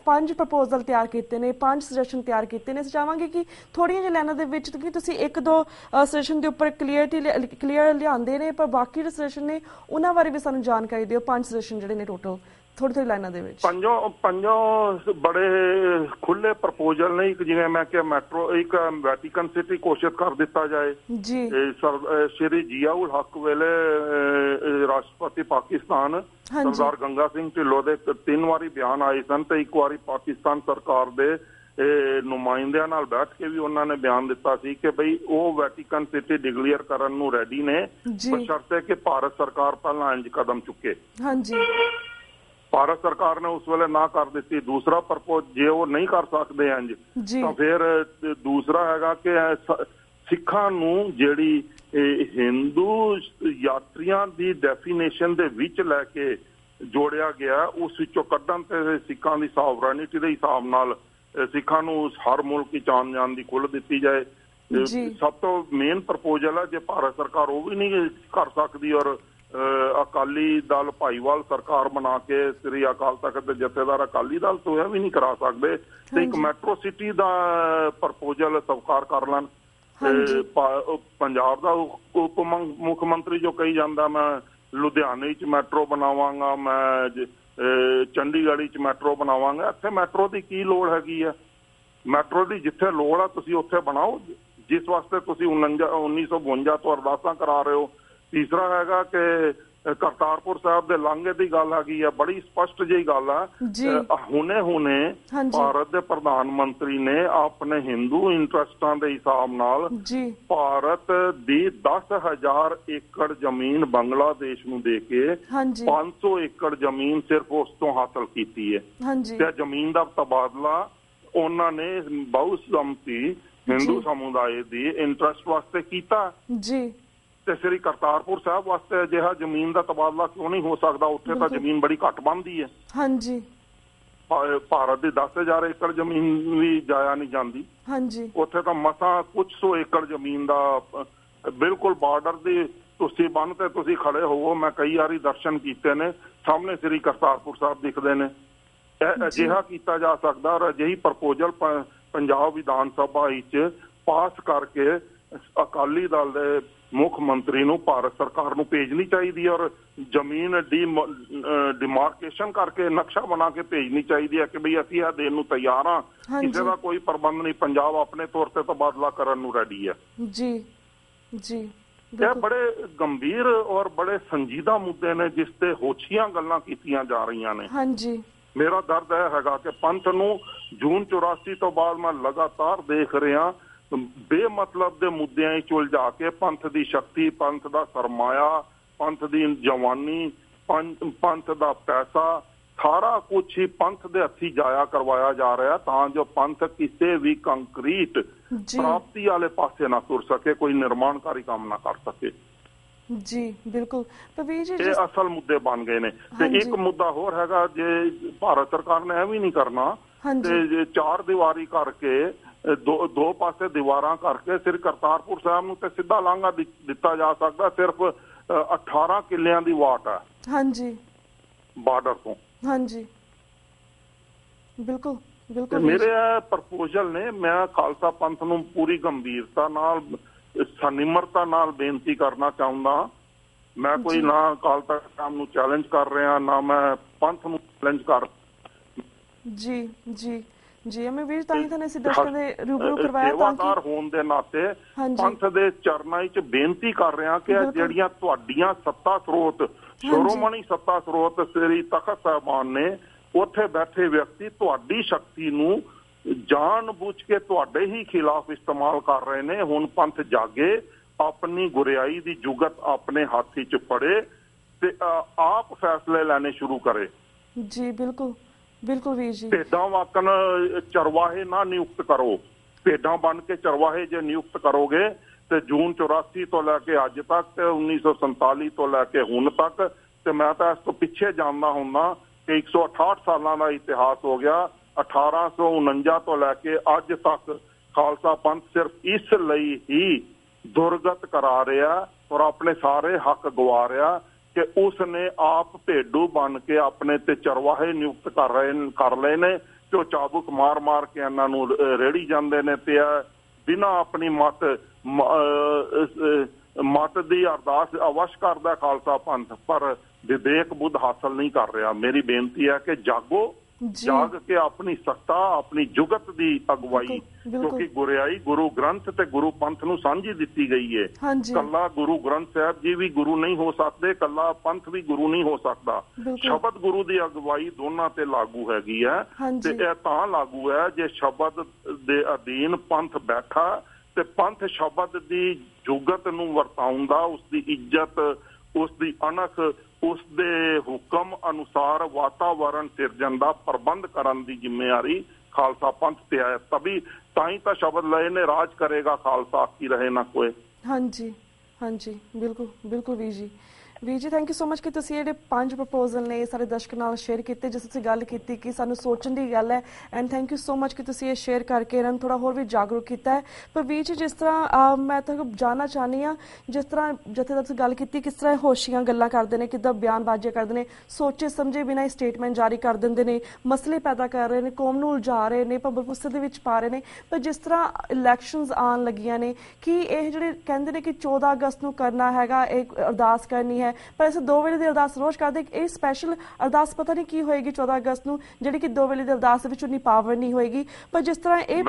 Speaker 1: 5 ਪ੍ਰਪੋਜ਼ਲ ਤਿਆਰ ਕੀਤੇ ਨੇ, 5 ਸੁਜੈਸ਼ਨ ਤਿਆਰ ਕੀਤੇ ਨੇ। ਅਸੀਂ ਚਾਹਾਂਗੇ ਕਿ ਥੋੜ੍ਹੀਆਂ ਜਿਹੀਆਂ ਲਾਈਨਾਂ ਦੇ ਵਿੱਚ ਕਿ ਤੁਸੀਂ 1-2 ਸੁਜੈਸ਼ਨ ਦੇ ਉੱਪਰ ਕਲੀਅਰ ਲਿਆਉਂਦੇ ਨੇ, ਪਰ ਬਾਕੀ ਜਿਹੜੇ ਸੁਜੈਸ਼ਨ ਨੇ ਉਹਨਾਂ ਬਾਰੇ ਵੀ ਸਾਨੂੰ ਜਾਣਕਾਰੀ ਦਿਓ। 5 ਸੁਜੈਸ਼ਨ ਜਿਹੜੇ ਨੇ ਟੋਟਲ ਥੋੜੀ ਲਾਈਨਾਂ ਦੇ ਵਿੱਚ।
Speaker 2: ਪੰਜੋਂ ਬੜੇ ਖੁੱਲੇ ਪ੍ਰਪੋਜ਼ਲ ਨੇ। ਇੱਕ ਜਿਵੇਂ ਮੈਂ ਕਿਹਾ ਮੈਟਰੋ, ਇੱਕ ਵੈਟੀਕਨ ਸਿਟੀ ਘੋਸ਼ਿਤ ਕਰ ਦਿੱਤਾ ਜਾਏ। ਸ਼੍ਰੀ ਜ਼ਿਆਉਲ ਹਕ ਵੇਲੇ ਰਾਸ਼ਟਰਪਤੀ ਪਾਕਿਸਤਾਨ ਸਰਦਾਰ ਗੰਗਾ ਸਿੰਘ ਢਿੱਲੋਂ ਦੇ 3 ਵਾਰੀ ਬਿਆਨ ਆਏ ਸਨ ਤੇ ਇੱਕ ਵਾਰੀ ਪਾਕਿਸਤਾਨ ਸਰਕਾਰ ਦੇ ਨੁਮਾਇੰਦਿਆਂ ਨਾਲ ਬੈਠ ਕੇ ਵੀ ਉਹਨਾਂ ਨੇ ਬਿਆਨ ਦਿੱਤਾ ਸੀ ਕਿ ਬਈ ਉਹ ਵੈਟੀਕਨ ਸਿਟੀ ਡਿਕਲੇਅਰ ਕਰਨ ਨੂੰ ਰੈਡੀ ਨੇ, ਬਸ਼ਰਤੇ ਕਿ ਭਾਰਤ ਸਰਕਾਰ ਪਹਿਲਾਂ ਇੰਜ ਕਦਮ ਚੁੱਕੇ। ਭਾਰਤ ਸਰਕਾਰ ਨੇ ਉਸ ਵੇਲੇ ਨਾ ਕਰ ਦਿੱਤੀ। ਦੂਸਰਾ ਪ੍ਰਪੋਜ਼, ਜੇ ਉਹ ਨਹੀਂ ਕਰ ਸਕਦੇ ਇੰਜ ਤਾਂ ਫਿਰ ਦੂਸਰਾ ਹੈਗਾ ਕਿ ਸਿੱਖਾਂ ਨੂੰ ਜਿਹੜੀ ਹਿੰਦੂ ਯਾਤਰੀਆਂ ਦੀ ਡੈਫੀਨੇਸ਼ਨ ਦੇ ਵਿੱਚ ਲੈ ਕੇ ਜੋੜਿਆ ਗਿਆ, ਉਸ ਵਿੱਚੋਂ ਕੱਢਣ ਤੇ ਸਿੱਖਾਂ ਦੀ ਸਾਵਰਨਿਟੀ ਦੇ ਹਿਸਾਬ ਨਾਲ ਸਿੱਖਾਂ ਨੂੰ ਹਰ ਮੁਲਕ ਵਿੱਚ ਆਉਣ ਜਾਣ ਦੀ ਖੁੱਲ੍ਹ ਦਿੱਤੀ ਜਾਏ। ਸਭ ਤੋਂ ਮੇਨ ਪ੍ਰਪੋਜ਼ਲ ਹੈ। ਜੇ ਭਾਰਤ ਸਰਕਾਰ ਉਹ ਵੀ ਨਹੀਂ ਕਰ ਸਕਦੀ ਔਰ ਅਕਾਲੀ ਦਲ ਭਾਈਵਾਲ ਸਰਕਾਰ ਬਣਾ ਕੇ ਸ੍ਰੀ ਅਕਾਲ ਤਖਤ ਦੇ ਜਥੇਦਾਰ ਅਕਾਲੀ ਦਲ ਤੋਂ ਇਹ ਵੀ ਨਹੀਂ ਕਰਾ ਸਕਦੇ ਤੇ ਇੱਕ ਮੈਟਰੋ ਸਿਟੀ ਦਾ ਪ੍ਰਪੋਜ਼ਲ ਸਵੀਕਾਰ ਕਰ ਲੈਣ। ਪੰਜਾਬ ਦਾ ਉਪ ਮੁੱਖ ਮੰਤਰੀ ਜੋ ਕਹੀ ਜਾਂਦਾ ਮੈਂ ਲੁਧਿਆਣੇ 'ਚ ਮੈਟਰੋ ਬਣਾਵਾਂਗਾ, ਮੈਂ ਚੰਡੀਗੜ੍ਹ 'ਚ ਮੈਟਰੋ ਬਣਾਵਾਂਗਾ। ਇੱਥੇ ਮੈਟਰੋ ਦੀ ਕੀ ਲੋੜ ਹੈਗੀ ਆ? ਮੈਟਰੋ ਦੀ ਜਿੱਥੇ ਲੋੜ ਆ ਤੁਸੀਂ ਉੱਥੇ ਬਣਾਓ, ਜਿਸ ਵਾਸਤੇ ਤੁਸੀਂ 1952 ਤੋਂ ਅਰਦਾਸਾਂ ਕਰਾ ਰਹੇ ਹੋ। ਤੀਸਰਾ ਹੈਗਾ ਕਿ ਕਰਤਾਰਪੁਰ ਸਾਹਿਬ ਦੇ ਲਾਂਘੇ ਦੀ ਗੱਲ ਹੈਗੀ ਆ, ਬੜੀ ਸਪਸ਼ਟ ਜਿਹੀ ਗੱਲ ਆ। ਹੁਣੇ ਭਾਰਤ ਦੇ ਪ੍ਰਧਾਨ ਮੰਤਰੀ ਨੇ ਆਪਣੇ ਹਿੰਦੂ ਇੰਟਰਸਟਾਂ ਦੇ ਹਿਸਾਬ ਨਾਲ ਭਾਰਤ ਦੀ 10,000 ਏਕੜ ਜ਼ਮੀਨ ਬੰਗਲਾਦੇਸ਼ ਨੂੰ ਦੇ ਕੇ 500 ਏਕੜ ਜ਼ਮੀਨ ਸਿਰਫ ਉਸ ਤੋਂ ਹਾਸਲ ਕੀਤੀ ਹੈ। ਤੇ ਜ਼ਮੀਨ ਦਾ ਤਬਾਦਲਾ ਉਹਨਾਂ ਨੇ ਬਹੁਸੰਮਤੀ ਹਿੰਦੂ ਸਮੁਦਾਇ ਦੀ ਇੰਟਰਸਟ ਵਾਸਤੇ ਕੀਤਾ ਤੇ ਸ੍ਰੀ ਕਰਤਾਰਪੁਰ ਸਾਹਿਬ ਵਾਸਤੇ ਅਜਿਹਾ ਜ਼ਮੀਨ ਦਾ ਤਬਾਦਲਾ ਕਿਉਂ ਨਹੀਂ ਹੋ ਸਕਦਾ? ਉੱਥੇ ਤਾਂ ਜ਼ਮੀਨ ਬੜੀ ਘੱਟ ਬਣਦੀ ਹੈ। ਭਾਰਤ ਦੀ 10,000 ਏਕੜ ਜ਼ਮੀਨ ਵੀ ਜਾਇਆ ਨਹੀਂ ਜਾਂਦੀ। ਉੱਥੇ ਤਾਂ ਮਸਾਂ ਕੁਝ 100 ਏਕੜ ਜ਼ਮੀਨ ਦਾ ਬਿਲਕੁਲ ਬਾਰਡਰ ਦੀ ਤੁਸੀਂ ਬੰਨ ਤੇ ਤੁਸੀਂ ਖੜੇ ਹੋਵੋ, ਮੈਂ ਕਈ ਵਾਰੀ ਦਰਸ਼ਨ ਕੀਤੇ ਨੇ, ਸਾਹਮਣੇ ਸ੍ਰੀ ਕਰਤਾਰਪੁਰ ਸਾਹਿਬ ਦਿਖਦੇ ਨੇ। ਅਜਿਹਾ ਕੀਤਾ ਜਾ ਸਕਦਾ ਔਰ ਅਜਿਹੀ ਪ੍ਰਪੋਜ਼ਲ ਪੰਜਾਬ ਵਿਧਾਨ ਸਭਾ ਵਿੱਚ ਪਾਸ ਕਰਕੇ ਅਕਾਲੀ ਦਲ ਦੇ ਮੁੱਖ ਮੰਤਰੀ ਨੂੰ ਭਾਰਤ ਸਰਕਾਰ ਨੂੰ ਭੇਜਣੀ ਚਾਹੀਦੀ ਹੈ ਔਰ ਜ਼ਮੀਨ ਡਿਮਾਰਕੇਸ਼ਨ ਕਰਕੇ ਨਕਸ਼ਾ ਬਣਾ ਕੇ ਭੇਜਣੀ ਚਾਹੀਦੀ ਹੈ ਕਿ ਬਈ ਅਸੀਂ ਇਹ ਦੇਣ ਨੂੰ ਤਿਆਰ ਹਾਂ, ਕਿਸੇ ਦਾ ਕੋਈ ਪ੍ਰਬੰਧ ਨਹੀਂ, ਪੰਜਾਬ ਆਪਣੇ ਤੌਰ ਤੇ ਤਬਾਦਲਾ ਕਰਨ ਨੂੰ ਰੈਡੀ ਹੈ। ਇਹ ਬੜੇ ਗੰਭੀਰ ਔਰ ਬੜੇ ਸੰਜੀਦਾ ਮੁੱਦੇ ਨੇ ਜਿਸ ਤੇ ਹੋਛੀਆਂ ਗੱਲਾਂ ਕੀਤੀਆਂ ਜਾ ਰਹੀਆਂ ਨੇ। ਮੇਰਾ ਦਰਦ ਇਹ ਹੈਗਾ ਕਿ ਪੰਥ ਨੂੰ ਜੂਨ 84 ਤੋਂ ਬਾਅਦ ਮੈਂ ਲਗਾਤਾਰ ਦੇਖ ਰਿਹਾ ਬੇਮਤਲਬ ਦੇ ਮੁੱਦਿਆਂ ਵਿੱਚ ਉਲਝਾ ਕੇ ਪੰਥ ਦੀ ਸ਼ਕਤੀ, ਪੰਥ ਦਾ ਸਰਮਾਇਆ, ਪੰਥ ਦੀ ਜਵਾਨੀ, ਪੰਥ ਦਾ ਪੈਸਾ, ਸਾਰਾ ਕੁਝ ਹੀ ਪੰਥ ਦੇ ਹੱਥੀਂ ਜਾਇਆ ਕਰਵਾਇਆ ਜਾ ਰਿਹਾ ਤਾਂ ਜੋ ਪੰਥ ਕਿਸੇ ਵੀ ਕੰਕਰੀਟ ਪ੍ਰਾਪਤੀ ਵਾਲੇ ਪਾਸੇ ਨਾ ਤੁਰ ਸਕੇ, ਕੋਈ ਨਿਰਮਾਣਕਾਰੀ ਕੰਮ ਨਾ ਕਰ ਸਕੇ।
Speaker 1: ਬਿਲਕੁਲ
Speaker 2: ਇਹ ਅਸਲ ਮੁੱਦੇ ਬਣ ਗਏ ਨੇ। ਤੇ ਇੱਕ ਮੁੱਦਾ ਹੋਰ ਹੈਗਾ, ਜੇ ਭਾਰਤ ਸਰਕਾਰ ਨੇ ਇਹ ਵੀ ਨਹੀਂ ਕਰਨਾ ਤੇ ਚਾਰ ਦੀਵਾਰੀ ਕਰਕੇ ਦੋ ਪਾਸੇ ਦੀਵਾਰਾਂ ਕਰਕੇ ਸ੍ਰੀ ਕਰਤਾਰਪੁਰ ਸਾਹਿਬ ਨੂੰ ਤੇ ਸਿੱਧਾ ਲਾਂਘਾ ਦਿੱਤਾ ਜਾ ਸਕਦਾ। ਸਿਰਫ 18 ਕਿੱਲਿਆਂ ਦੀ ਵਾਟ ਹੈ ਬਾਰਡਰ ਤੋਂ।
Speaker 1: ਬਿਲਕੁਲ
Speaker 2: ਮੇਰੇ ਪ੍ਰਪੋਜ਼ਲ ਨੇ, ਮੈਂ ਖਾਲਸਾ ਪੰਥ ਨੂੰ ਪੂਰੀ ਗੰਭੀਰਤਾ ਨਾਲ ਨਿਮਰਤਾ ਨਾਲ ਬੇਨਤੀ ਕਰਨਾ ਚਾਹੁੰਦਾ। ਮੈਂ ਕੋਈ ਨਾ ਅਕਾਲ ਤਖ਼ਤ ਸਾਹਿਬ ਨੂੰ ਚੈਲੰਜ ਕਰ ਰਿਹਾ, ਨਾ ਮੈਂ ਪੰਥ ਨੂੰ ਚੈਲੰਜ ਕਰ।
Speaker 1: ਵੀਰ ਤਾਂ ਹੀ ਇਸ ਦਰਸ਼ਕਾਂ ਦੇ ਰੂਬਰੂ ਕਰਵਾਇਆ ਤਾਂ ਕਿ
Speaker 2: ਸੇਵਾਦਾਰ ਹੋਣ ਦੇ ਨਾਤੇ ਪੰਥ ਦੇ ਚਰਨਾਂ ਵਿੱਚ ਬੇਨਤੀ ਕਰ ਰਿਹਾ ਕਿ ਜਿਹੜੀਆਂ ਤੁਹਾਡੀਆਂ ਸੱਤਾ ਸਰੋਤ, ਸ਼੍ਰੋਮਣੀ ਸੱਤਾ ਸਰੋਤ ਸ੍ਰੀ ਤਖਤ ਸਾਹਿਬਾਨ ਨੇ, ਉੱਥੇ ਬੈਠੇ ਵਿਅਕਤੀ ਤੁਹਾਡੀ ਸ਼ਕਤੀ ਨੂੰ ਜਾਣ ਬੁੱਝ ਕੇ ਤੁਹਾਡੇ ਹੀ ਖਿਲਾਫ ਇਸਤੇਮਾਲ ਕਰ ਰਹੇ ਨੇ। ਹੁਣ ਪੰਥ ਜਾਗੇ, ਆਪਣੀ ਗੁਰਿਆਈ ਦੀ ਜੁਗਤ ਆਪਣੇ ਹੱਥ ਵਿੱਚ ਫੜੇ ਤੇ ਆਪ ਫੈਸਲੇ ਲੈਣੇ ਸ਼ੁਰੂ ਕਰੇ।
Speaker 1: ਬਿਲਕੁਲ ਵੀਰ ਜੀ।
Speaker 2: ਭੇਡਾਂ ਵਾਕਨ ਚਰਵਾਹੇ ਨਾ ਨਿਯੁਕਤ ਕਰੋ। ਭੇਡਾਂ ਬਣ ਕੇ ਚਰਵਾਹੇ ਜੇ ਨਿਯੁਕਤ ਕਰੋਗੇ ਤੇ ਜੂਨ 84 ਤੋਂ ਲੈ ਕੇ ਅੱਜ ਤੱਕ ਤੇ 1947 ਤੋਂ ਲੈ ਕੇ ਹੁਣ ਤੱਕ, ਤੇ ਮੈਂ ਤਾਂ ਇਸ ਤੋਂ ਪਿੱਛੇ ਜਾਣਦਾ ਹੁੰਦਾ ਕਿ 168 ਸਾਲਾਂ ਦਾ ਇਤਿਹਾਸ ਹੋ ਗਿਆ। 1849 ਤੋਂ ਲੈ ਕੇ ਅੱਜ ਤੱਕ ਖਾਲਸਾ ਪੰਥ ਸਿਰਫ ਇਸ ਲਈ ਹੀ ਦੁਰਗਤ ਕਰਾ ਰਿਹਾ ਔਰ ਆਪਣੇ ਸਾਰੇ ਹੱਕ ਗਵਾ ਰਿਹਾ ਕਿ ਉਸ ਨੇ ਆਪ ਭੇਡੂ ਬਣ ਕੇ ਆਪਣੇ ਤੇ ਚਰਵਾਹੇ ਨਿਯੁਕਤ ਕਰ ਲਏ ਨੇ ਤੇ ਉਹ ਚਾਬੁਕ ਮਾਰ ਕੇ ਇਹਨਾਂ ਨੂੰ ਰੇੜੀ ਜਾਂਦੇ ਨੇ ਤੇ ਬਿਨਾਂ ਆਪਣੀ ਮਤ ਦੀ ਅਰਦਾਸ ਅਵਸ਼ ਕਰਦਾ ਖਾਲਸਾ ਪੰਥ, ਪਰ ਵਿਵੇਕ ਬੁੱਧ ਹਾਸਲ ਨਹੀਂ ਕਰ ਰਿਹਾ। ਮੇਰੀ ਬੇਨਤੀ ਹੈ ਕਿ ਜਾਗੋ, ਜਾਗ ਕੇ ਆਪਣੀ ਸੱਤਾ, ਆਪਣੀ ਜੁਗਤ ਦੀ ਅਗਵਾਈ, ਕਿਉਂਕਿ ਗੁਰਿਆਈ ਗੁਰੂ ਗ੍ਰੰਥ ਤੇ ਗੁਰੂ ਪੰਥ ਨੂੰ ਸਾਂਝੀ ਦਿੱਤੀ ਗਈ ਹੈ। ਕੱਲਾ ਗੁਰੂ ਗ੍ਰੰਥ ਸਾਹਿਬ ਜੀ ਵੀ ਗੁਰੂ ਨਹੀਂ ਹੋ ਸਕਦੇ, ਕੱਲਾ ਪੰਥ ਵੀ ਗੁਰੂ ਨਹੀਂ ਹੋ ਸਕਦਾ। ਸ਼ਬਦ ਗੁਰੂ ਦੀ ਅਗਵਾਈ ਦੋਨਾਂ ਤੇ ਲਾਗੂ ਹੈਗੀ ਹੈ ਤੇ ਇਹ ਤਾਂ ਲਾਗੂ ਹੈ ਜੇ ਸ਼ਬਦ ਦੇ ਅਧੀਨ ਪੰਥ ਬੈਠਾ ਤੇ ਪੰਥ ਸ਼ਬਦ ਦੀ ਜੁਗਤ ਨੂੰ ਵਰਤਾਉਂਦਾ, ਉਸ ਦੀ ਇੱਜ਼ਤ, ਉਸ ਦੀ ਅਣਖ, ਉਸ ਦੇ ਹੁਕਮ ਅਨੁਸਾਰ ਵਾਤਾਵਰਣ ਸਿਰਜਣ ਦਾ ਪ੍ਰਬੰਧ ਕਰਨ ਦੀ ਜ਼ਿੰਮੇਵਾਰੀ ਖਾਲਸਾ ਪੰਥ ਤੇ ਹੈ। ਤਾਂ ਹੀ ਤਾਂ ਸ਼ਬਦ ਲਏ ਨੇ, ਰਾਜ ਕਰੇਗਾ ਖਾਲਸਾ, ਆਖੀ ਰਹੇ ਨਾ ਕੋਏ। ਬਿਲਕੁਲ ਵੀਰ ਜੀ ਥੈਂਕ ਯੂ ਸੋ ਮਚ ਕਿ ਤੁਸੀਂ ਜਿਹੜੇ 5 ਪ੍ਰਪੋਜ਼ਲ ਨੇ ਸਾਰੇ ਦਰਸ਼ਕਾਂ ਨਾਲ ਸ਼ੇਅਰ ਕੀਤੇ, ਜਿਸ ਤੁਸੀਂ ਗੱਲ ਕੀਤੀ ਕਿ ਸਾਨੂੰ ਸੋਚਣ ਦੀ ਗੱਲ ਹੈ। And thank you so much ਕਿ ਤੁਸੀਂ ਇਹ ਸ਼ੇਅਰ ਕਰਕੇ ਇਹਨਾਂ ਨੂੰ ਥੋੜਾ ਹੋਰ ਵੀ ਜਾਗਰੂਕ ਕੀਤਾ ਹੈ। ਪਰ ਵੀਰ ਜੀ ਜਿਸ ਤਰ੍ਹਾਂ ਮੈਂ ਤੁਹਾਨੂੰ ਜਾਣਨਾ ਚਾਹੁੰਦੀ ਹਾਂ, ਜਿਸ ਤਰ੍ਹਾਂ ਜਥੇਦਾਰ ਤੁਸੀਂ ਗੱਲ ਕੀਤੀ ਕਿਸ ਤਰ੍ਹਾਂ ਹੋਸ਼ੀਆਂ ਗੱਲਾਂ ਕਰਦੇ ਨੇ, ਕਿੱਦਾਂ ਬਿਆਨਬਾਜ਼ੀਆਂ ਕਰਦੇ ਨੇ, ਸੋਚੇ ਸਮਝੇ ਬਿਨਾਂ ਹੀ ਸਟੇਟਮੈਂਟ ਜਾਰੀ ਕਰ ਦਿੰਦੇ ਨੇ, ਮਸਲੇ ਪੈਦਾ ਕਰ ਰਹੇ ਨੇ, ਕੌਮ ਨੂੰ ਉਲਝਾ ਰਹੇ ਨੇ, ਭੰਬਲ-ਭੁੱਸੇ ਦੇ ਵਿੱਚ ਪਾ ਰਹੇ ਨੇ। ਪਰ ਜਿਸ ਤਰ੍ਹਾਂ ਇਲੈਕਸ਼ਨਸ ਆਉਣ ਲੱਗੀਆਂ ਨੇ, ਕਿ ਇਹ ਜਿਹੜੇ ਕਹਿੰਦੇ ਨੇ ਕਿ 14 ਅਗਸਤ ਨੂੰ ਕਰਨਾ ਹੈਗਾ, ਇਹ ਅਰਦਾਸ ਕਰਨੀ ਹੈ, ਪਰ ਅਸੀਂ 2 ਵੇਲੇ ਦੀ ਅਰਦਾਸ ਰੋਜ਼ ਕਰਦੇ। ਇਹ ਸਪੈਸ਼ਲ ਅਰਦਾਸ ਪਤਾ ਨਹੀਂ ਕੀ ਹੋਏਗੀ 14 ਅਗਸਤ ਨੂੰ, ਜਿਹੜੀ ਕਿ 2 ਵੇਲੇ ਦੀ ਅਰਦਾਸ ਦੇ ਵਿੱਚ ਉਨੀ ਪਾਵਰ ਨਹੀਂ ਹੋਏਗੀ। ਪਰ ਜਿਸ ਤਰ੍ਹਾਂ ਇਹ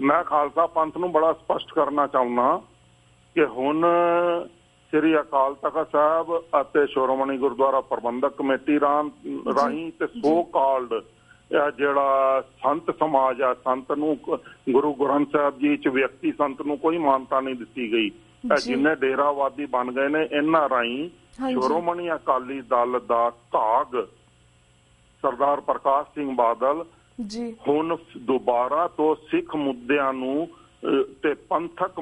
Speaker 2: ਮੈਂ ਖਾਲਸਾ ਪੰਥ ਨੂੰ ਬੜਾ ਸਪਸ਼ਟ ਕਰਨਾ ਚਾਹੁੰਦਾ ਕਿ ਹੁਣ ਸ੍ਰੀ ਅਕਾਲ ਤਖਤ ਸਾਹਿਬ ਅਤੇ ਸ਼੍ਰੋਮਣੀ ਗੁਰਦੁਆਰਾ ਪ੍ਰਬੰਧਕ ਕਮੇਟੀ ਰਾਹੀਂ ਤੇ ਸੋ ਕਾਲਡ ਜਿਹੜਾ ਸੰਤ ਸਮਾਜ ਆ, ਸੰਤ ਨੂੰ ਗੁਰੂ ਗ੍ਰੰਥ ਸਾਹਿਬ ਜੀ ਚ ਵਿਅਕਤੀ ਸੰਤ ਨੂੰ ਕੋਈ ਮਾਨਤਾ ਨਹੀਂ ਦਿੱਤੀ ਗਈ। ਜਿੰਨੇ ਡੇਰਾਵਾਦੀ ਬਣ ਗਏ ਨੇ ਇਹਨਾਂ ਰਾਹੀਂ ਸ਼੍ਰੋਮਣੀ ਅਕਾਲੀ ਦਲ ਦਾ ਧਾਗ ਸਰਦਾਰ ਪ੍ਰਕਾਸ਼ ਸਿੰਘ ਬਾਦਲ ਹੁਣ ਦੁਬਾਰਾ ਤੋਂ ਸਿੱਖ ਮੁੱਦਿਆਂ ਨੂੰ ਤੇ ਪੰਥਕ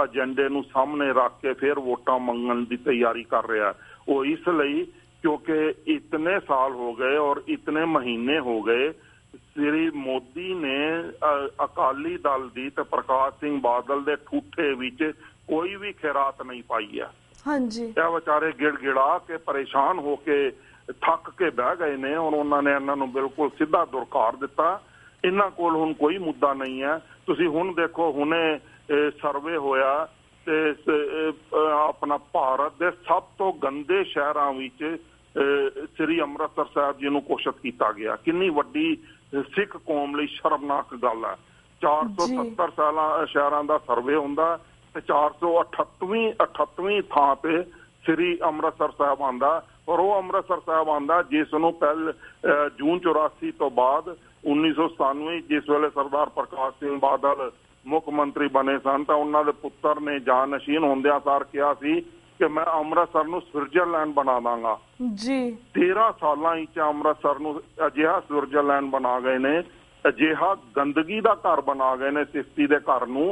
Speaker 2: ਏਜੰਡੇ ਨੂੰ ਸਾਹਮਣੇ ਰੱਖ ਕੇ ਫਿਰ ਵੋਟਾਂ ਮੰਗਣ ਦੀ ਤਿਆਰੀ ਕਰ ਰਿਹਾ। ਉਹ ਇਸ ਲਈ ਕਿਉਂਕਿ ਇਤਨੇ ਸਾਲ ਹੋ ਗਏ ਔਰ ਇਤਨੇ ਮਹੀਨੇ ਹੋ ਗਏ ਸ੍ਰੀ ਮੋਦੀ ਨੇ ਅਕਾਲੀ ਦਲ ਦੀ ਤੇ ਪ੍ਰਕਾਸ਼ ਸਿੰਘ ਬਾਦਲ ਦੇ ਠੂਠੇ ਵਿੱਚ ਕੋਈ ਵੀ ਖੈਰਾਤ ਨਹੀਂ ਪਾਈ ਹੈ। ਇਹ ਵਿਚਾਰੇ ਗਿੜਗਿੜਾ ਕੇ ਪਰੇਸ਼ਾਨ ਹੋ ਕੇ ਥੱਕ ਕੇ ਬਹਿ ਗਏ ਨੇ ਔਰ ਉਹਨਾਂ ਨੇ ਇਹਨਾਂ ਨੂੰ ਬਿਲਕੁਲ ਸਿੱਧਾ ਦੁਰਕਾਰ ਦਿੱਤਾ। ਇਹਨਾਂ ਕੋਲ ਹੁਣ ਕੋਈ ਮੁੱਦਾ ਨਹੀਂ ਹੈ। ਤੁਸੀਂ ਹੁਣ ਦੇਖੋ, ਹੁਣੇ ਸਰਵੇ ਹੋਇਆ ਤੇ ਆਪਣਾ ਭਾਰਤ ਦੇ ਸਭ ਤੋਂ ਗੰਦੇ ਸ਼ਹਿਰਾਂ ਵਿੱਚ ਸ੍ਰੀ ਅੰਮ੍ਰਿਤਸਰ ਸਾਹਿਬ ਜੀ ਨੂੰ ਘੋਸ਼ਿਤ ਕੀਤਾ ਗਿਆ। ਕਿੰਨੀ ਵੱਡੀ ਸਿੱਖ ਕੌਮ ਲਈ ਸ਼ਰਮਨਾਕ ਗੱਲ ਹੈ। 470 ਸ਼ਹਿਰਾਂ ਦਾ ਸਰਵੇ ਹੁੰਦਾ ਤੇ 438ਵੀਂ ਥਾਂ ਤੇ ਸ੍ਰੀ ਅੰਮ੍ਰਿਤਸਰ ਸਾਹਿਬ ਆਉਂਦਾ ਔਰ ਉਹ ਅੰਮ੍ਰਿਤਸਰ ਸਾਹਿਬ ਆਉਂਦਾ ਜਿਸ ਨੂੰ ਜੂਨ 84 ਤੋਂ ਬਾਅਦ 1997 ਜਿਸ ਵੇਲੇ ਸਰਦਾਰ ਪ੍ਰਕਾਸ਼ ਸਿੰਘ ਬਾਦਲ ਮੁੱਖ ਮੰਤਰੀ ਬਣੇ ਸਨ ਤਾਂ ਉਹਨਾਂ ਦੇ ਪੁੱਤਰ ਨੇ ਜਾਨਸ਼ੀਨ ਹੁੰਦਿਆਂ ਸਾਰ ਕਿਹਾ ਸੀ ਕਿ ਮੈਂ ਅੰਮ੍ਰਿਤਸਰ ਨੂੰ ਸਵਿਟਜ਼ਰਲੈਂਡ ਬਣਾ ਦਾਂਗਾ। 13 ਸਾਲਾਂ ਵਿੱਚ ਅੰਮ੍ਰਿਤਸਰ ਨੂੰ ਅਜਿਹਾ ਸਵਿਟਜ਼ਰਲੈਂਡ ਬਣਾ ਗਏ ਨੇ, ਅਜਿਹਾ ਗੰਦਗੀ ਦਾ ਘਰ ਬਣਾ ਗਏ ਨੇ ਸਿਫਤੀ ਦੇ ਘਰ ਨੂੰ।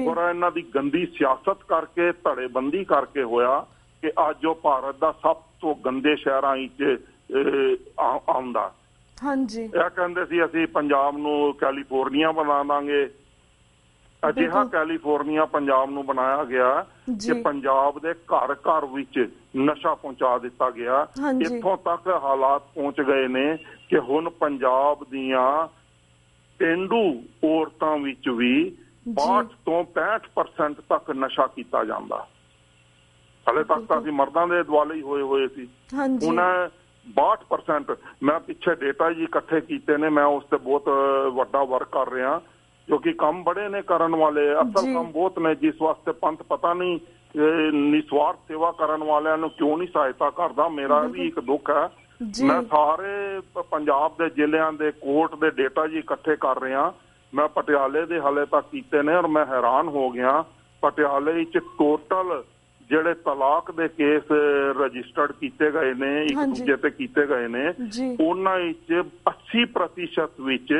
Speaker 2: ਔਰ ਇਹਨਾਂ ਦੀ ਗੰਦੀ ਸਿਆਸਤ ਕਰਕੇ, ਧੜੇਬੰਦੀ ਕਰਕੇ ਹੋਇਆ ਕਿ ਅੱਜ ਉਹ ਭਾਰਤ ਦਾ ਸਭ ਤੋਂ ਗੰਦੇ ਸ਼ਹਿਰਾਂ ਵਿੱਚ ਆਉਂਦਾ। ਇਹ ਕਹਿੰਦੇ ਸੀ ਅਸੀਂ ਪੰਜਾਬ ਨੂੰ ਕੈਲੀਫੋਰਨੀਆ ਬਣਾ ਦਾਂਗੇ। ਅਜਿਹਾ ਕੈਲੀਫੋਰਨੀਆ ਪੰਜਾਬ ਨੂੰ ਬਣਾਇਆ ਗਿਆ ਕਿ ਪੰਜਾਬ ਦੇ ਘਰ ਘਰ ਵਿੱਚ ਨਸ਼ਾ ਪਹੁੰਚਾ ਦਿੱਤਾ ਗਿਆ। ਇੱਥੋਂ ਤੱਕ ਹਾਲਾਤ ਪਹੁੰਚ ਗਏ ਨੇ ਕਿ ਹੁਣ ਪੰਜਾਬ ਦੀਆਂ ਪੇਂਡੂ ਔਰਤਾਂ ਵਿੱਚ ਵੀ 62 ਤੋਂ 65% ਤੱਕ ਨਸ਼ਾ ਕੀਤਾ ਜਾਂਦਾ। ਹਲੇ ਤੱਕ ਤਾਂ ਅਸੀਂ ਮਰਦਾਂ ਦੇ ਦੁਆਲੇ ਹੀ ਹੋਏ ਸੀ। ਹੁਣ 62%। ਮੈਂ ਪਿੱਛੇ ਡੇਟਾ ਜੀ ਇਕੱਠੇ ਕੀਤੇ ਨੇ, ਮੈਂ ਉਸ ਤੇ ਬਹੁਤ ਵੱਡਾ ਵਰਕ ਕਰ ਰਿਹਾ ਕਿਉਂਕਿ ਕੰਮ ਬੜੇ ਨੇ ਕਰਨ ਵਾਲੇ, ਅਸਲ ਕੰਮ ਬਹੁਤ ਨੇ ਜਿਸ ਵਾਸਤੇ ਪੰਥ ਪਤਾ ਨਹੀਂ ਨਿਸਵਾਰਥ ਸੇਵਾ ਕਰਨ ਵਾਲਿਆਂ ਨੂੰ ਕਿਉਂ ਨਹੀਂ ਸਹਾਇਤਾ ਕਰਦਾ। ਮੇਰਾ ਵੀ ਇੱਕ ਦੁੱਖ ਹੈ। ਮੈਂ ਸਾਰੇ ਪੰਜਾਬ ਦੇ ਜ਼ਿਲ੍ਹਿਆਂ ਦੇ ਕੋਰਟ ਦੇ ਡੇਟਾ ਜੀ ਇਕੱਠੇ ਕਰ ਰਿਹਾ। ਮੈਂ ਪਟਿਆਲੇ ਦੇ ਹਲੇ ਤੱਕ ਕੀਤੇ ਨੇ ਔਰ ਮੈਂ ਹੈਰਾਨ ਹੋ ਗਿਆ। ਪਟਿਆਲੇ ਵਿੱਚ ਟੋਟਲ ਜਿਹੜੇ ਤਲਾਕ ਦੇ ਕੇਸ ਰਜਿਸਟਰਡ ਕੀਤੇ ਗਏ ਨੇ, ਇੱਕ ਦੂਜੇ ਤੇ ਕੀਤੇ ਗਏ ਨੇ, ਉਹਨਾਂ ਵਿੱਚ 80% ਵਿੱਚ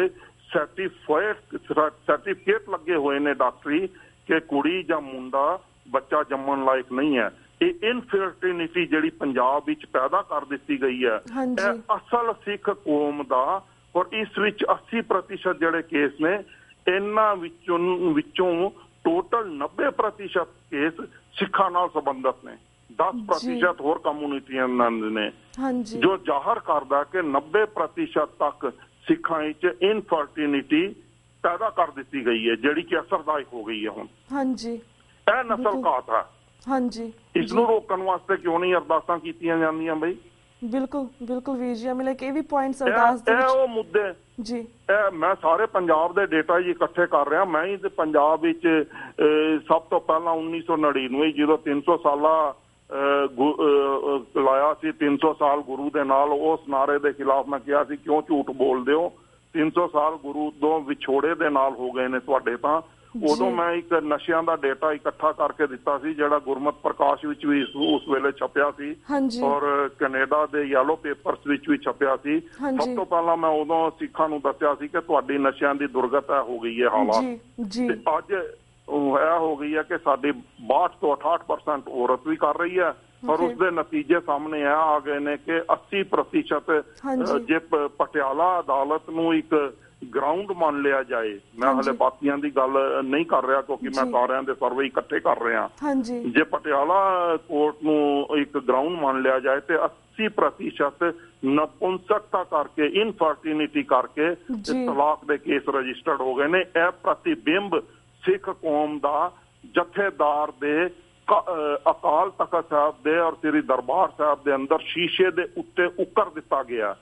Speaker 2: ਸਰਟੀਫਿਕੇਟ ਲੱਗੇ ਹੋਏ ਨੇ ਡਾਕਟਰੀ ਕਿ ਕੁੜੀ ਜਾਂ ਮੁੰਡਾ ਬੱਚਾ ਜੰਮਣ ਲਾਇਕ ਨਹੀਂ ਹੈ। ਇਹ ਇਨਫਰਟੀਨਿਟੀ ਜਿਹੜੀ ਪੰਜਾਬ ਵਿੱਚ ਪੈਦਾ ਕਰ ਦਿੱਤੀ ਗਈ ਹੈ, ਇਹ ਅਸਲ ਸਿੱਖ ਕੌਮ ਦਾ। ਔਰ ਇਸ ਵਿੱਚ 80% ਜਿਹੜੇ ਕੇਸ ਨੇ, ਇਹਨਾਂ ਵਿੱਚੋਂ ਟੋਟਲ 90% ਕੇਸ ਸਿੱਖਾਂ ਨਾਲ ਸੰਬੰਧਿਤ ਨੇ। 10% ਹੋਰ ਕਮਿਊਨਿਟੀਆਂ ਨਾਲ ਨੇ, ਜੋ ਜ਼ਾਹਰ ਕਰਦਾ ਕਿ 90% ਤੱਕ ਸਿੱਖਾਂ ਵਿੱਚ ਇਨਫਰਟੀਨਿਟੀ ਪੈਦਾ ਕਰ ਦਿੱਤੀ ਗਈ ਹੈ, ਜਿਹੜੀ ਕਿ ਅਸਰਦਾਇਕ ਹੋ ਗਈ ਹੈ ਹੁਣ। ਇਹ ਨਸਲ ਘਾਤ ਹੈ। ਇਸ ਨੂੰ ਰੋਕਣ ਵਾਸਤੇ ਕਿਉਂ ਨਹੀਂ ਅਰਦਾਸਾਂ ਕੀਤੀਆਂ ਜਾਂਦੀਆਂ ਬਈ?
Speaker 1: ਬਿਲਕੁਲ ਵੀਰ ਜੀ, ਮਿਲੇ ਕਿ ਇਹ ਵੀ ਪੁਆਇੰਟਸ ਅਰਦਾਸ ਦੇ ਵਿੱਚ
Speaker 2: ਉਹ ਮੁੱਦੇ ਜੀ। ਇਹ ਮੈਂ ਸਾਰੇ ਪੰਜਾਬ ਦੇ ਡੇਟਾ ਜੀ ਇਕੱਠੇ ਕਰ ਰਿਹਾ। ਮੈਂ ਹੀ ਤੇ ਪੰਜਾਬ ਵਿੱਚ ਸਭ ਤੋਂ ਪਹਿਲਾਂ 1999 ਜਦੋਂ 300 ਸਾਲਾ ਲਾਇਆ ਸੀ, 300 ਸਾਲ ਗੁਰੂ ਦੇ ਨਾਲ, ਉਸ ਨਾਰੇ ਦੇ ਖਿਲਾਫ ਮੈਂ ਕਿਹਾ ਸੀ ਕਿਉਂ ਝੂਠ ਬੋਲਦੇ ਹੋ, 300 ਸਾਲ ਗੁਰੂ ਤੋਂ ਵਿਛੋੜੇ ਦੇ ਨਾਲ ਹੋ ਗਏ ਨੇ ਤੁਹਾਡੇ। ਤਾਂ ਉਦੋਂ ਮੈਂ ਇੱਕ ਨਸ਼ਿਆਂ ਦਾ ਡੇਟਾ ਇਕੱਠਾ ਕਰਕੇ ਦਿੱਤਾ ਸੀ ਜਿਹੜਾ ਗੁਰਮਤ ਪ੍ਰਕਾਸ਼ ਵਿੱਚ ਵੀ ਉਸ ਵੇਲੇ ਛਪਿਆ ਸੀ ਔਰ ਕੈਨੇਡਾ ਦੇ ਯੈਲੋ ਪੇਪਰਸ ਵਿੱਚ ਵੀ ਛਪਿਆ ਸੀ। ਸਭ ਤੋਂ ਪਹਿਲਾਂ ਮੈਂ ਉਦੋਂ ਸਿੱਖਾਂ ਨੂੰ ਦੱਸਿਆ ਸੀ ਕਿ ਤੁਹਾਡੀ ਨਸ਼ਿਆਂ ਦੀ ਦੁਰਗਤ ਹੋ ਗਈ ਹੈ ਹਾਲਾਤ। ਤੇ ਅੱਜ ਇਹ ਹੋ ਗਈ ਹੈ ਕਿ ਸਾਡੀ 62 ਤੋਂ 68% ਔਰਤ ਵੀ ਕਰ ਰਹੀ ਹੈ ਔਰ ਉਸਦੇ ਨਤੀਜੇ ਸਾਹਮਣੇ ਇਹ ਆ ਗਏ ਨੇ ਕਿ 80% ਜੇ ਪਟਿਆਲਾ ਅਦਾਲਤ ਨੂੰ ਇੱਕ ਗਰਾਊਂਡ ਮੰਨ ਲਿਆ ਜਾਏ, ਮੈਂ ਹਲੇ ਬਾਕੀਆਂ ਦੀ ਗੱਲ ਨਹੀਂ ਕਰ ਰਿਹਾ ਕਿਉਂਕਿ ਮੈਂ ਸਾਰਿਆਂ ਦੇ ਸਰਵੇ ਇਕੱਠੇ ਕਰ ਰਿਹਾ, ਜੇ ਪਟਿਆਲਾ ਕੋਰਟ ਨੂੰ ਇੱਕ ਗਰਾਊਂਡ ਮੰਨ ਲਿਆ ਜਾਏ ਤੇ 80% ਨਪੁੰਸਕਤਾ ਕਰਕੇ, ਇਨਫਰਟੀਨਿਟੀ ਕਰਕੇ ਤਲਾਕ ਦੇ ਕੇਸ ਰਜਿਸਟਰਡ ਹੋ ਗਏ ਨੇ। ਇਹ ਪ੍ਰਤੀਬਿੰਬ ਸਿੱਖ ਕੌਮ ਦਾ ਜਥੇਦਾਰ ਦੇ ਅਕਾਲ ਤਖਤ ਸਾਹਿਬ ਦੇ ਔਰ ਸ੍ਰੀ ਦਰਬਾਰ ਸਾਹਿਬ ਦੇ ਅੰਦਰ ਸ਼ੀਸ਼ੇ ਦੇ ਉੱਤੇ ਉੱਕਰ ਦਿੱਤਾ ਗਿਆ।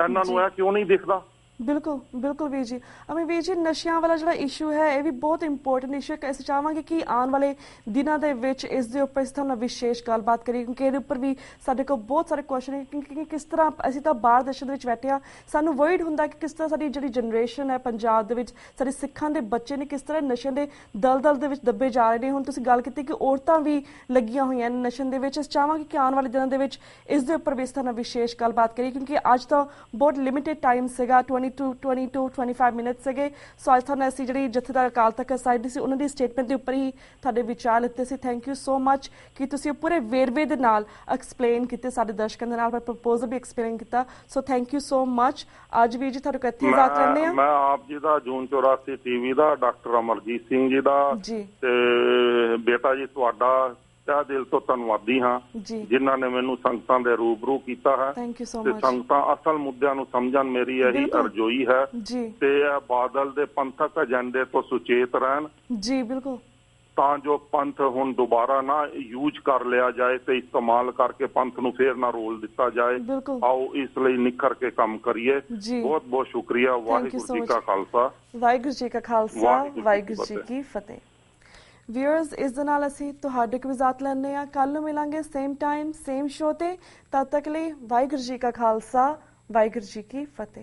Speaker 2: ਇਹਨਾਂ ਨੂੰ ਇਹ ਕਿਉਂ ਨਹੀਂ ਦਿਖਦਾ?
Speaker 1: ਬਿਲਕੁਲ ਬਿਲਕੁਲ ਵੀਰ ਜੀ। ਅਮੀ ਵੀਰ ਜੀ, ਨਸ਼ਿਆਂ ਵਾਲਾ ਜਿਹੜਾ ਇਸ਼ੂ ਹੈ ਇਹ ਵੀ ਬਹੁਤ ਇੰਪੋਰਟੈਂਟ ਇਸ਼ੂ ਹੈ। ਅਸੀਂ ਚਾਹਾਂਗੇ ਕਿ ਆਉਣ ਵਾਲੇ ਦਿਨਾਂ ਦੇ ਵਿੱਚ ਇਸ ਦੇ ਉੱਪਰ ਇਸ ਤਰ੍ਹਾਂ ਵਿਸ਼ੇਸ਼ ਗੱਲਬਾਤ ਕਰੀਏ, ਕਿਉਂਕਿ ਇਹਦੇ ਉੱਪਰ ਵੀ ਸਾਡੇ ਕੋਲ ਬਹੁਤ ਸਾਰੇ ਕੁਐਸਚਨ ਹੈ ਕਿ ਕਿਸ ਤਰ੍ਹਾਂ ਅਸੀਂ ਤਾਂ ਬਾਹਰ ਦੇਸ਼ਾਂ ਦੇ ਵਿੱਚ ਬੈਠੇ ਹਾਂ, ਸਾਨੂੰ ਵਰਡ ਹੁੰਦਾ ਕਿ ਕਿਸ ਤਰ੍ਹਾਂ ਸਾਡੀ ਜਿਹੜੀ ਜਨਰੇਸ਼ਨ ਹੈ ਪੰਜਾਬ ਦੇ ਵਿੱਚ, ਸਾਡੇ ਸਿੱਖਾਂ ਦੇ ਬੱਚੇ ਨੇ ਕਿਸ ਤਰ੍ਹਾਂ ਨਸ਼ਿਆਂ ਦੇ ਦਲਦਲ ਦੇ ਵਿੱਚ ਦੱਬੇ ਜਾ ਰਹੇ ਨੇ। ਹੁਣ ਤੁਸੀਂ ਗੱਲ ਕੀਤੀ ਕਿ ਔਰਤਾਂ ਵੀ ਲੱਗੀਆਂ ਹੋਈਆਂ ਨੇ ਨਸ਼ੇ ਦੇ ਵਿੱਚ। ਅਸੀਂ ਚਾਹਾਂਗੇ ਕਿ ਆਉਣ ਵਾਲੇ ਦਿਨਾਂ ਦੇ ਵਿੱਚ ਇਸ ਦੇ ਉੱਪਰ ਵੀ ਇਸ ਤਰ੍ਹਾਂ ਵਿਸ਼ੇਸ਼ ਗੱਲਬਾਤ ਕਰੀਏ, ਕਿਉਂਕਿ ਅੱਜ ਤਾਂ ਬਹੁਤ ਲਿਮਿਟਿਡ ਟਾਈਮ ਸੀਗਾ, 22-25 ਮਿੰਟ ਸੀਗੇ। ਸੋ ਅੱਜ ਤੁਹਾਨੂੰ ਅਸੀਂ ਜਿਹੜੀ ਜਥੇਦਾਰ ਅਕਾਲ ਤਖਤ ਸਾਹਿਬ ਦੀ ਸੀ ਉਹਨਾਂ ਦੀ ਸਟੇਟਮੈਂਟ ਦੇ ਉੱਪਰ ਹੀ ਤੁਹਾਡੇ ਵਿਚਾਰ ਲਿੱਤੇ ਸੀ। ਥੈਂਕ ਯੂ ਸੋ ਮਚ ਕਿ ਤੁਸੀਂ ਪੂਰੇ ਵੇਰਵੇ ਦੇ ਨਾਲ ਐਕਸਪਲੇਨ ਕੀਤੇ ਸਾਡੇ ਦਰਸ਼ਕਾਂ ਦੇ ਨਾਲ, ਪਰ ਪ੍ਰਪੋਜ਼ਲ ਵੀ ਐਕਸਪਲੇਨ ਕੀਤਾ। So thank you so much. ਅੱਜ ਵੀਰ ਜੀ ਤੁਹਾਨੂੰ ਇੱਥੇ ਇਜਾਜ਼ਤ ਲੈਂਦੇ ਆ।
Speaker 2: ਮੈਂ ਆਪ ਜੀ ਦਾ ਜੂਨ 84 ਟੀਵੀ ਦਾ, ਡਾਕਟਰ ਅਮਰਜੀਤ ਸਿੰਘ ਜੀ ਦਾ ਤੇ ਬੇਟਾ ਜੀ ਤੁਹਾਡਾ ਤਹਿ ਦਿਲ ਤੋਂ ਧੰਨਵਾਦੀ ਹਾਂ, ਜਿਨ੍ਹਾਂ ਨੇ ਮੈਨੂੰ ਸੰਗਤਾਂ ਦੇ ਰੂਬਰੂ ਕੀਤਾ ਹੈ ਤੇ ਸੰਗਤਾਂ ਅਸਲ ਮੁੱਦਿਆਂ ਨੂੰ ਸਮਝਣ, ਮੇਰੀ ਇਹੀ ਅਰਜ਼ੋਈ ਹੈ ਤੇ ਇਹ ਬਾਦਲ ਦੇ ਪੰਥਕ ਏਜੰਡੇ ਤੋਂ ਸੁਚੇਤ ਰਹਿਣ
Speaker 1: ਜੀ। ਬਿਲਕੁਲ,
Speaker 2: ਤਾਂ ਜੋ ਪੰਥ ਹੁਣ ਦੁਬਾਰਾ ਨਾ ਯੂਜ਼ ਕਰ ਲਿਆ ਜਾਏ ਤੇ ਇਸਤੇਮਾਲ ਕਰਕੇ ਪੰਥ ਨੂੰ ਫੇਰ ਨਾ ਰੋਲ ਦਿੱਤਾ ਜਾਏ। ਆਓ ਇਸ ਲਈ ਨਿਖਰ ਕੇ ਕੰਮ ਕਰੀਏ। ਬਹੁਤ ਬਹੁਤ ਸ਼ੁਕਰੀਆ। ਵਾਹਿਗੁਰੂ ਜੀ ਕਾ ਖਾਲਸਾ,
Speaker 1: ਵਾਹਿਗੁਰੂ ਜੀ ਕਾ ਖਾਲਸਾ, ਵਾਹਿਗੁਰੂ ਜੀ ਕੀ ਫਤਿਹ। ਵਿਊਅਰਸ, ਇਸ ਦੇ ਨਾਲ ਅਸੀਂ ਤੁਹਾਡੇ ਕੋਲ ਇਜਾਜ਼ਤ ਲੈਂਦੇ ਹਾਂ। ਕੱਲ ਨੂੰ ਮਿਲਾਂਗੇ ਸੇਮ ਟਾਈਮ ਸੇਮ ਸ਼ੋਅ ਤੇ। ਤਦ ਤੱਕ ਲਈ ਵਾਹਿਗੁਰੂ ਜੀ ਕਾ ਖਾਲਸਾ, ਵਾਹਿਗੁਰੂ ਜੀ ਕੀ ਫਤਿਹ।